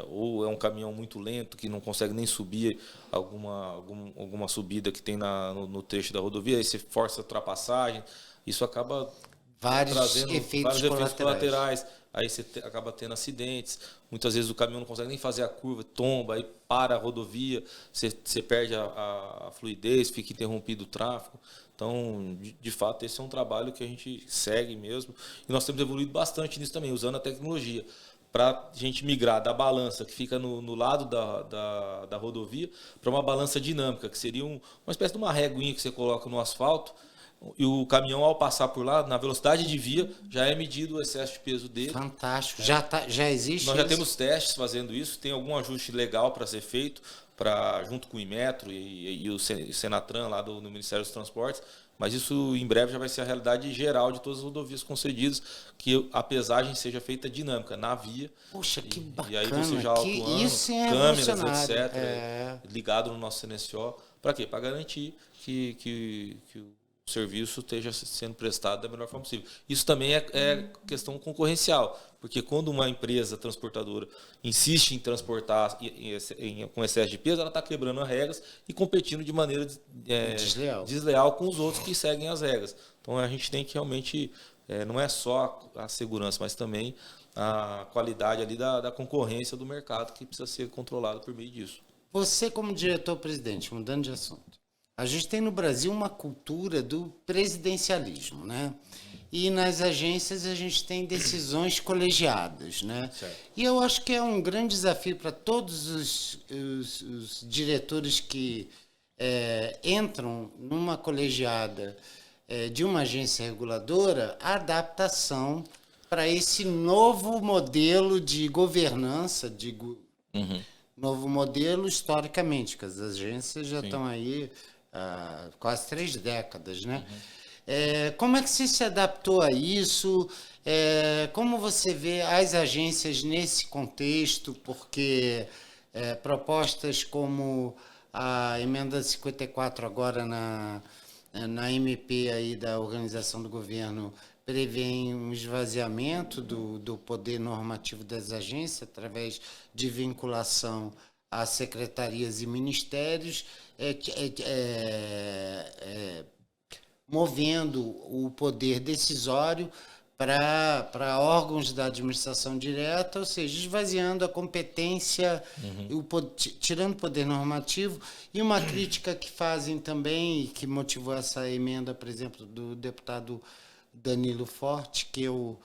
Ou é um caminhão muito lento que não consegue nem subir alguma subida que tem no trecho da rodovia, aí você força a ultrapassagem, isso acaba trazendo vários efeitos colaterais. Aí você acaba tendo acidentes, muitas vezes o caminhão não consegue nem fazer a curva, tomba, aí para a rodovia, você perde a fluidez, fica interrompido o tráfego. Então, de fato, esse é um trabalho que a gente segue mesmo. E nós temos evoluído bastante nisso também, usando a tecnologia, para a gente migrar da balança que fica no lado da rodovia para uma balança dinâmica, que seria uma espécie de uma réguinha que você coloca no asfalto, e o caminhão, ao passar por lá, na velocidade de via, já é medido o excesso de peso dele. Fantástico. Já existe Nós já temos testes fazendo isso, tem algum ajuste legal para ser feito, junto com o Inmetro e o Senatran lá do Ministério dos Transportes, mas isso em breve já vai ser a realidade geral de todas as rodovias concedidas, que a pesagem seja feita dinâmica, na via. Poxa, que bacana. E aí você já autuando, câmeras, etc., ligado no nosso CNSO. Para quê? Para garantir que o serviço esteja sendo prestado da melhor forma possível. Isso também é questão concorrencial, porque quando uma empresa transportadora insiste em transportar com excesso de peso, ela está quebrando as regras e competindo de maneira desleal com os outros que seguem as regras. Então a gente tem que realmente, não é só a segurança, mas também a qualidade ali da concorrência do mercado que precisa ser controlada por meio disso. Você, como diretor-presidente, mudando de assunto, a gente tem no Brasil uma cultura do presidencialismo, né? E nas agências a gente tem decisões colegiadas, né? Certo. E eu acho que é um grande desafio para todos os diretores que entram numa colegiada de uma agência reguladora a adaptação para esse novo modelo de governança, novo modelo historicamente, que as agências já estão aí há quase 3 décadas, né? Como é que você se adaptou a isso? Como você vê as agências nesse contexto? Porque propostas como a emenda 54 agora na MP aí da organização do governo prevêem um esvaziamento do poder normativo das agências através de vinculação a secretarias e ministérios, movendo o poder decisório para órgãos da administração direta, ou seja, esvaziando a competência, tirando o poder normativo. E uma crítica que fazem também, e que motivou essa emenda, por exemplo, do deputado Danilo Forte, que eu,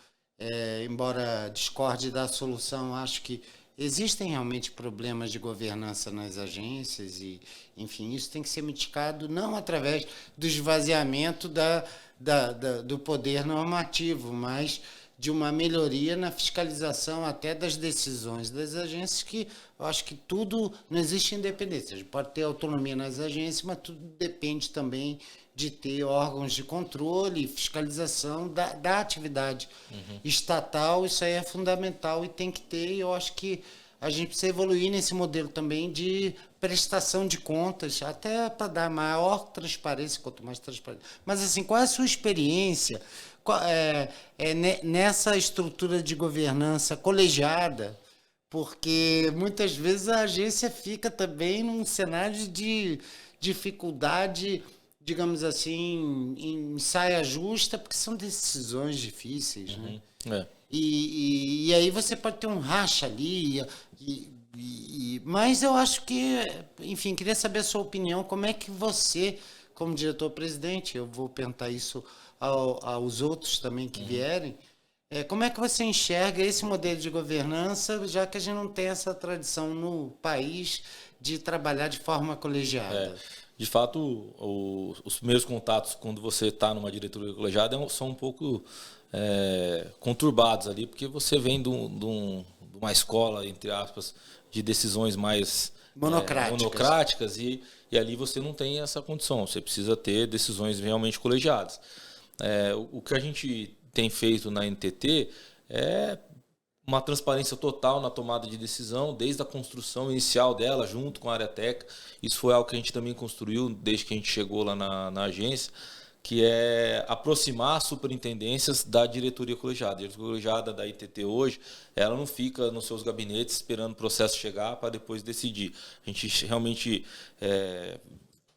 embora discorde da solução, acho que existem realmente problemas de governança nas agências e, enfim, isso tem que ser mitigado não através do esvaziamento do poder normativo, mas de uma melhoria na fiscalização até das decisões das agências, que eu acho que tudo, não existe independência. A gente pode ter autonomia nas agências, mas tudo depende também de ter órgãos de controle e fiscalização da atividade estatal. Isso aí é fundamental e tem que ter, e eu acho que a gente precisa evoluir nesse modelo também de prestação de contas, até para dar maior transparência, quanto mais transparência. Mas, assim, qual é a sua experiência nessa estrutura de governança colegiada? Porque muitas vezes a agência fica também num cenário de dificuldade, digamos assim, em saia justa, porque são decisões difíceis, né? E aí você pode ter um racha ali, mas eu acho que, enfim, queria saber a sua opinião, como é que você, como diretor-presidente, eu vou perguntar isso aos outros também que vierem, como é que você enxerga esse modelo de governança, já que a gente não tem essa tradição no país de trabalhar de forma colegiada? De fato, os primeiros contatos quando você está numa diretoria colegiada são um pouco conturbados ali, porque você vem de uma escola, entre aspas, de decisões mais monocráticas e ali você não tem essa condição, você precisa ter decisões realmente colegiadas. O que a gente tem feito na NTT é uma transparência total na tomada de decisão, desde a construção inicial dela, junto com a área técnica. Isso foi algo que a gente também construiu desde que a gente chegou lá na agência, que é aproximar as superintendências da diretoria colegiada. A diretoria colegiada da ITT hoje, ela não fica nos seus gabinetes esperando o processo chegar para depois decidir. A gente realmente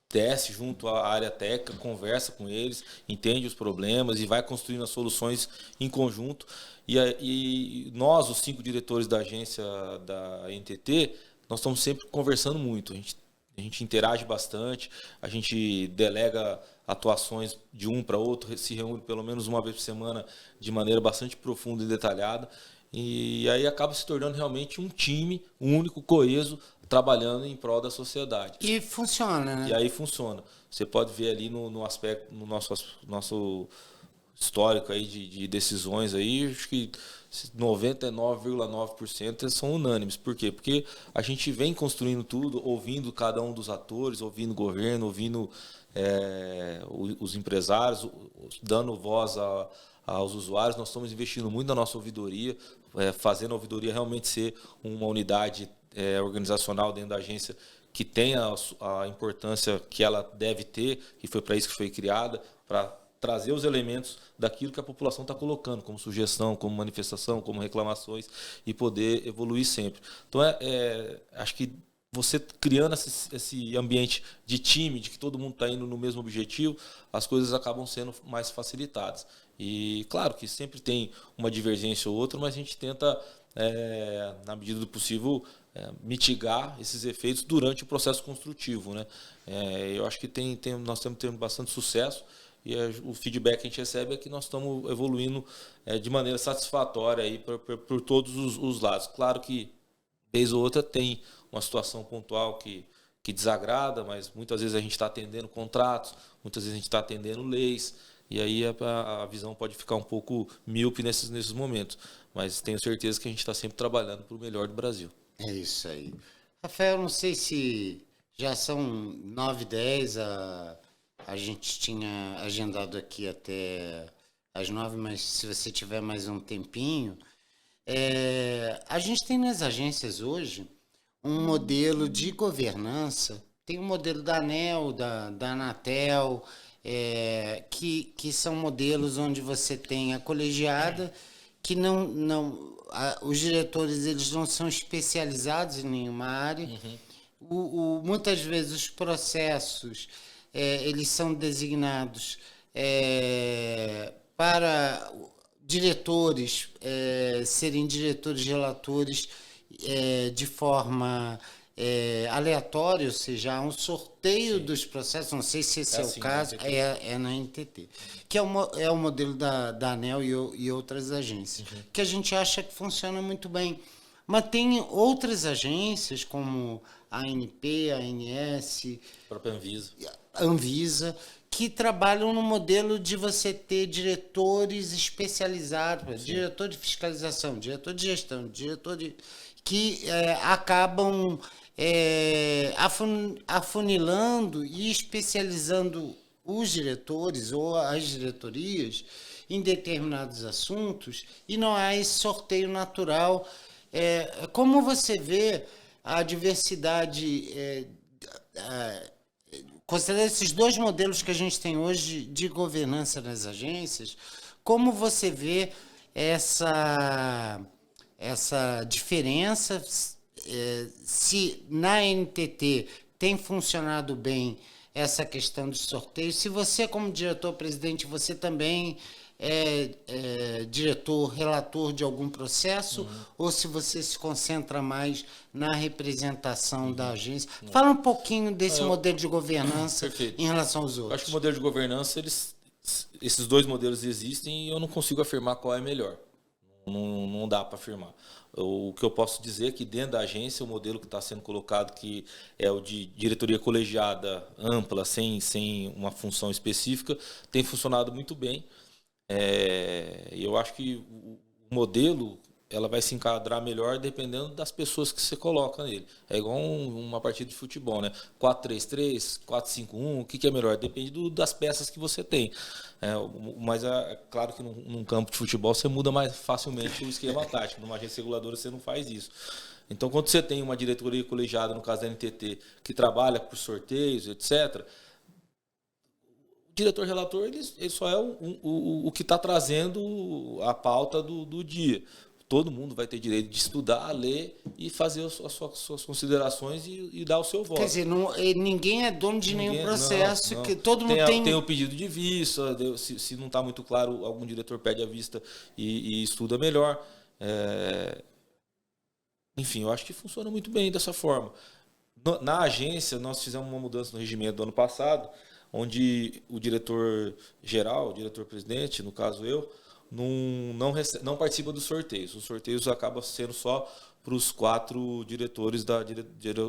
desce junto à área técnica, conversa com eles, entende os problemas e vai construindo as soluções em conjunto. E nós, os 5 diretores da agência da NTT, nós estamos sempre conversando muito. A gente interage bastante, a gente delega atuações de um para outro, se reúne pelo menos uma vez por semana de maneira bastante profunda e detalhada. E aí acaba se tornando realmente um time único, coeso, trabalhando em prol da sociedade. E funciona, né? E aí funciona. Você pode ver ali no aspecto, no nosso histórico aí de decisões aí, acho que 99,9% são unânimes. Por quê? Porque a gente vem construindo tudo, ouvindo cada um dos atores, ouvindo o governo, ouvindo os empresários, dando voz aos usuários. Nós estamos investindo muito na nossa ouvidoria, fazendo a ouvidoria realmente ser uma unidade organizacional dentro da agência que tenha a importância que ela deve ter, que foi para isso que foi criada, para trazer os elementos daquilo que a população está colocando, como sugestão, como manifestação, como reclamações, e poder evoluir sempre. Então, acho que você criando esse ambiente de time, de que todo mundo está indo no mesmo objetivo, as coisas acabam sendo mais facilitadas. E, claro, que sempre tem uma divergência ou outra, mas a gente tenta, na medida do possível, mitigar esses efeitos durante o processo construtivo, né? Eu acho que nós estamos tendo bastante sucesso e o feedback que a gente recebe é que nós estamos evoluindo de maneira satisfatória aí por todos os lados. Claro que, vez ou outra, tem uma situação pontual que desagrada, mas muitas vezes a gente está atendendo contratos, muitas vezes a gente está atendendo leis, e aí a visão pode ficar um pouco míope nesses momentos. Mas tenho certeza que a gente está sempre trabalhando para o melhor do Brasil. É isso aí. Rafael, não sei se já são 9h10, a gente tinha agendado aqui até às 9h, mas se você tiver mais um tempinho, a gente tem nas agências hoje um modelo de governança, tem um modelo da ANEEL, da Anatel, que são modelos onde você tem a colegiada, que os diretores eles não são especializados em nenhuma área. Muitas vezes os processos eles são designados para diretores serem diretores relatores de forma aleatória, ou seja, há um sorteio dos processos, não sei se esse é o caso, é na NTT, que é o modelo da ANEEL e outras agências, que a gente acha que funciona muito bem. Mas tem outras agências, como a ANP, a ANS, a própria Anvisa, que trabalham no modelo de você ter diretores especializados, diretor de fiscalização, diretor de gestão, que acabam afunilando e especializando os diretores ou as diretorias em determinados assuntos, e não há esse sorteio natural. Como você vê a diversidade, considerando esses dois modelos que a gente tem hoje de governança nas agências, como você vê essa diferença, se na NTT tem funcionado bem essa questão de sorteio, se você como diretor-presidente, você também diretor, relator de algum processo, ou se você se concentra mais na representação da agência. Fala um pouquinho desse modelo de governança em relação aos outros. Eu acho que o modelo de governança, esses dois modelos existem e eu não consigo afirmar qual é melhor. Não dá para afirmar. O que eu posso dizer é que dentro da agência, o modelo que está sendo colocado, que é o de diretoria colegiada ampla, sem uma função específica, tem funcionado muito bem. Eu acho que o modelo ela vai se enquadrar melhor dependendo das pessoas que você coloca nele. É igual uma partida de futebol, né? 4-3-3, 4-5-1, o que é melhor? Depende das peças que você tem. Mas é claro que num campo de futebol você muda mais facilmente o esquema tático. Numa agência reguladora você não faz isso. Então, quando você tem uma diretoria colegiada, no caso da NTT, que trabalha por sorteios, etc., o diretor-relator ele só é o que está trazendo a pauta do dia. Todo mundo vai ter direito de estudar, ler e fazer as suas considerações e dar o seu voto. Quer dizer, ninguém é dono de nenhum processo. Não. Que todo mundo tem o pedido de vista, se não está muito claro, algum diretor pede a vista e estuda melhor. Enfim, eu acho que funciona muito bem dessa forma. Na agência, nós fizemos uma mudança no regimento do ano passado, onde o diretor-geral, o diretor-presidente, no caso eu, não participa dos sorteios. Os sorteios acabam sendo só para os 4 diretores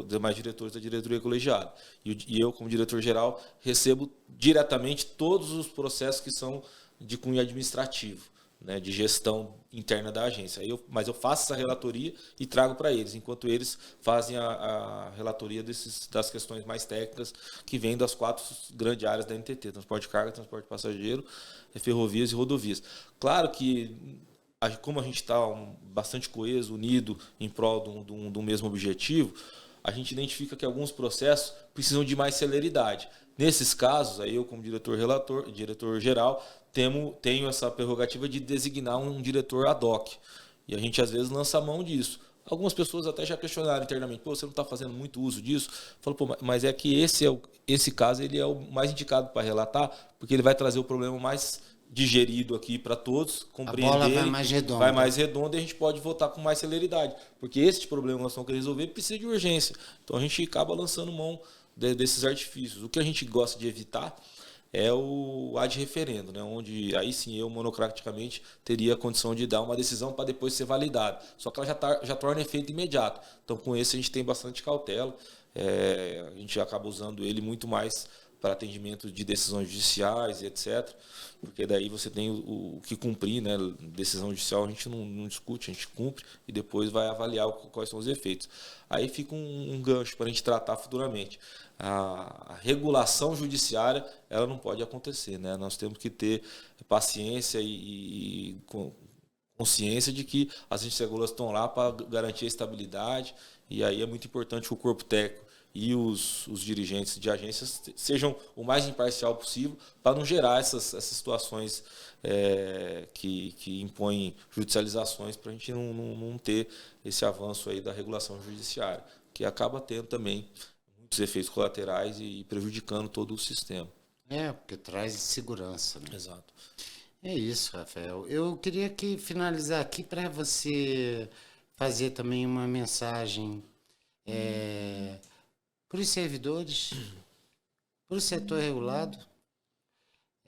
demais diretores da diretoria colegiada. E eu, como diretor-geral, recebo diretamente todos os processos que são de cunho administrativo, né, de gestão interna da agência. Mas eu faço essa relatoria e trago para eles, enquanto eles fazem a relatoria das questões mais técnicas que vêm das 4 grandes áreas da NTT, transporte de carga, transporte de passageiro, ferrovias e rodovias. Claro que, como a gente está bastante coeso, unido em prol do mesmo objetivo, a gente identifica que alguns processos precisam de mais celeridade. Nesses casos, aí eu como diretor-geral, tenho essa prerrogativa de designar um diretor ad hoc. E a gente às vezes lança a mão disso. Algumas pessoas até já questionaram internamente, você não está fazendo muito uso disso? Eu falo, mas é que esse caso ele é o mais indicado para relatar, porque ele vai trazer o problema mais digerido aqui para todos, compreender. A bola vai mais redonda e a gente pode votar com mais celeridade. Porque esse problema que nós temos que resolver precisa de urgência. Então a gente acaba lançando mão desses artifícios. O que a gente gosta de evitar é o ad referendo, né? Onde aí sim eu monocraticamente teria a condição de dar uma decisão para depois ser validada. Só que ela já torna efeito imediato. Então com esse a gente tem bastante cautela. A gente acaba usando ele muito mais para atendimento de decisões judiciais e etc. Porque daí você tem o que cumprir, né? Decisão judicial a gente não discute, a gente cumpre e depois vai avaliar quais são os efeitos. Aí fica um gancho para a gente tratar futuramente. A regulação judiciária, ela não pode acontecer, né? Nós temos que ter paciência e consciência de que as agências reguladoras estão lá para garantir a estabilidade, e aí é muito importante que o corpo técnico e os dirigentes de agências sejam o mais imparcial possível para não gerar essas situações que impõem judicializações, para a gente não ter esse avanço aí da regulação judiciária, que acaba tendo também muitos efeitos colaterais e prejudicando todo o sistema. Porque traz segurança, né? Exato. É isso, Rafael. Eu queria finalizar aqui para você fazer também uma mensagem para os servidores, para o setor regulado,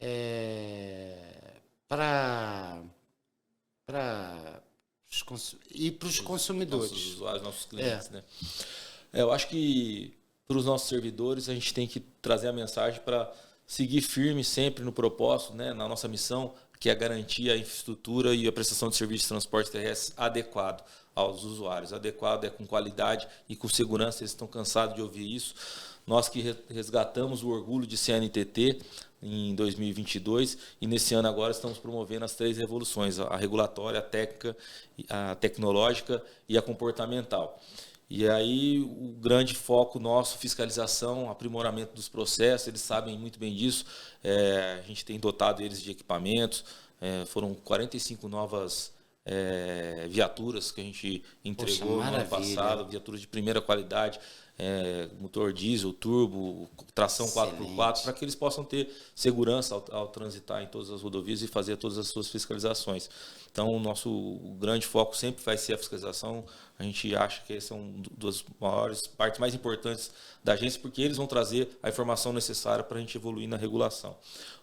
e para os consumidores. Nossos usuários, nossos clientes, né? Eu acho que para os nossos servidores a gente tem que trazer a mensagem para seguir firme sempre no propósito, né, na nossa missão, que é garantir a infraestrutura e a prestação de serviço de transporte terrestre adequado aos usuários. Adequado é com qualidade e com segurança, eles estão cansados de ouvir isso. Nós que resgatamos o orgulho de CNTT em 2022 e nesse ano agora estamos promovendo as 3 revoluções, a regulatória, a técnica, a tecnológica e a comportamental. E aí o grande foco nosso, fiscalização, aprimoramento dos processos, eles sabem muito bem disso. A gente tem dotado eles de equipamentos, foram 45 novas viaturas que a gente entregou no ano passado, viaturas de primeira qualidade, motor diesel, turbo, tração 4x4, para que eles possam ter segurança ao transitar em todas as rodovias e fazer todas as suas fiscalizações. Então, o nosso grande foco sempre vai ser a fiscalização. A gente acha que esse é uma das maiores partes mais importantes da agência, porque eles vão trazer a informação necessária para a gente evoluir na regulação.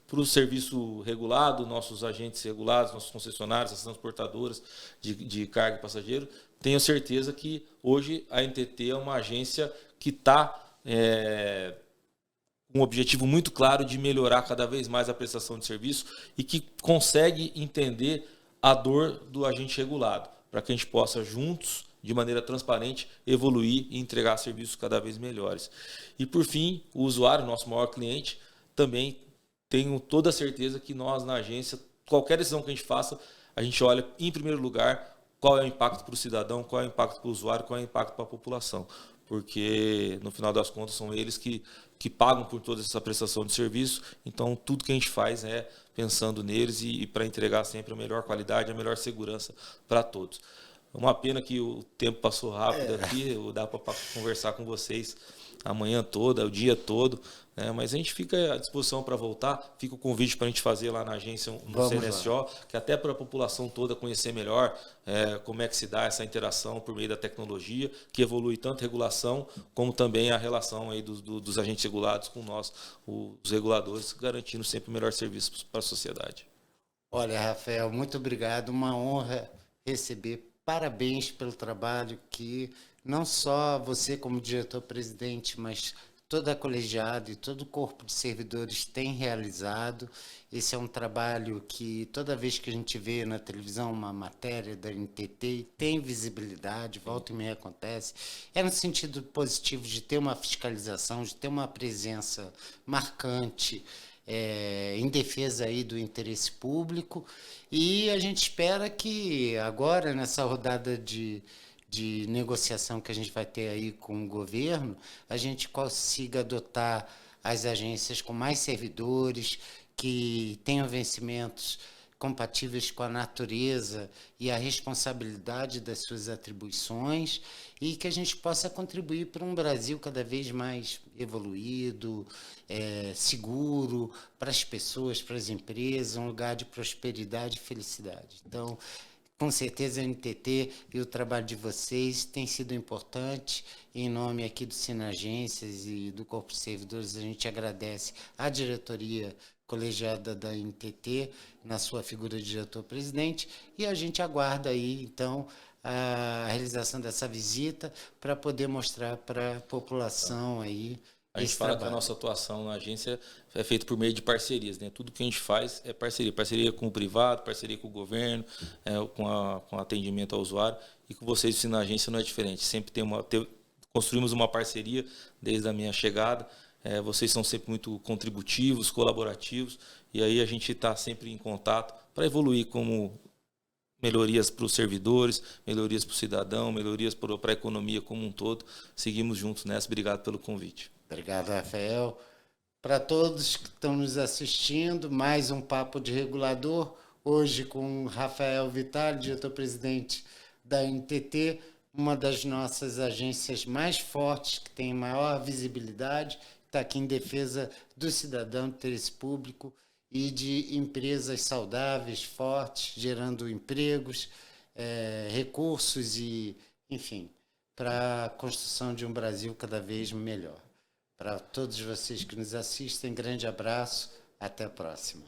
Para o serviço regulado, nossos agentes regulados, nossos concessionários, as transportadoras de carga e passageiro, tenho certeza que hoje a NTT é uma agência que está com um objetivo muito claro de melhorar cada vez mais a prestação de serviço e que consegue entender a dor do agente regulado, para que a gente possa juntos, de maneira transparente, evoluir e entregar serviços cada vez melhores. E por fim, o usuário, nosso maior cliente, também tenho toda a certeza que nós na agência, qualquer decisão que a gente faça, a gente olha em primeiro lugar qual é o impacto para o cidadão, qual é o impacto para o usuário, qual é o impacto para a população. Porque, no final das contas, são eles que pagam por toda essa prestação de serviço. Então, tudo que a gente faz é pensando neles e para entregar sempre a melhor qualidade, a melhor segurança para todos. Uma pena que o tempo passou rápido aqui, dá para conversar com vocês a manhã toda, o dia todo, né? Mas a gente fica à disposição para voltar. Fica o convite para a gente fazer lá na agência no CNSO, que até para a população toda conhecer melhor como é que se dá essa interação por meio da tecnologia, que evolui tanto a regulação como também a relação aí dos agentes regulados com nós, os reguladores, garantindo sempre o melhor serviço para a sociedade. Olha, Rafael, muito obrigado. Uma honra receber. Parabéns pelo trabalho que não só você como diretor-presidente, mas toda a colegiada e todo o corpo de servidores tem realizado. Esse é um trabalho que toda vez que a gente vê na televisão uma matéria da NTT, tem visibilidade, volta e meia acontece. É no sentido positivo de ter uma fiscalização, de ter uma presença marcante, em defesa aí do interesse público, e a gente espera que agora, nessa rodada de negociação que a gente vai ter aí com o governo, a gente consiga adotar as agências com mais servidores, que tenham vencimentos compatíveis com a natureza e a responsabilidade das suas atribuições, e que a gente possa contribuir para um Brasil cada vez mais evoluído, seguro para as pessoas, para as empresas, um lugar de prosperidade e felicidade. Então, com certeza a NTT e o trabalho de vocês tem sido importante. Em nome aqui do Sinagências e do Corpo de Servidores, a gente agradece à diretoria colegiada da NTT, na sua figura de diretor-presidente, e a gente aguarda aí, então, a realização dessa visita para poder mostrar para a população aí A gente fala que a nossa atuação na agência é feita por meio de parcerias, né? Tudo que a gente faz é parceria. Parceria com o privado, parceria com o governo, com atendimento ao usuário. E com vocês na agência não é diferente. Sempre construímos uma parceria desde a minha chegada. Vocês são sempre muito contributivos, colaborativos. E aí a gente está sempre em contato para evoluir como melhorias para os servidores, melhorias para o cidadão, melhorias para a economia como um todo. Seguimos juntos nessa. Obrigado pelo convite. Obrigado, Rafael. Para todos que estão nos assistindo, mais um Papo de Regulador, hoje com Rafael Vitale, diretor-presidente da NTT, uma das nossas agências mais fortes, que tem maior visibilidade, está aqui em defesa do cidadão, do interesse público e de empresas saudáveis, fortes, gerando empregos, recursos e, enfim, para a construção de um Brasil cada vez melhor. Para todos vocês que nos assistem, grande abraço, até a próxima.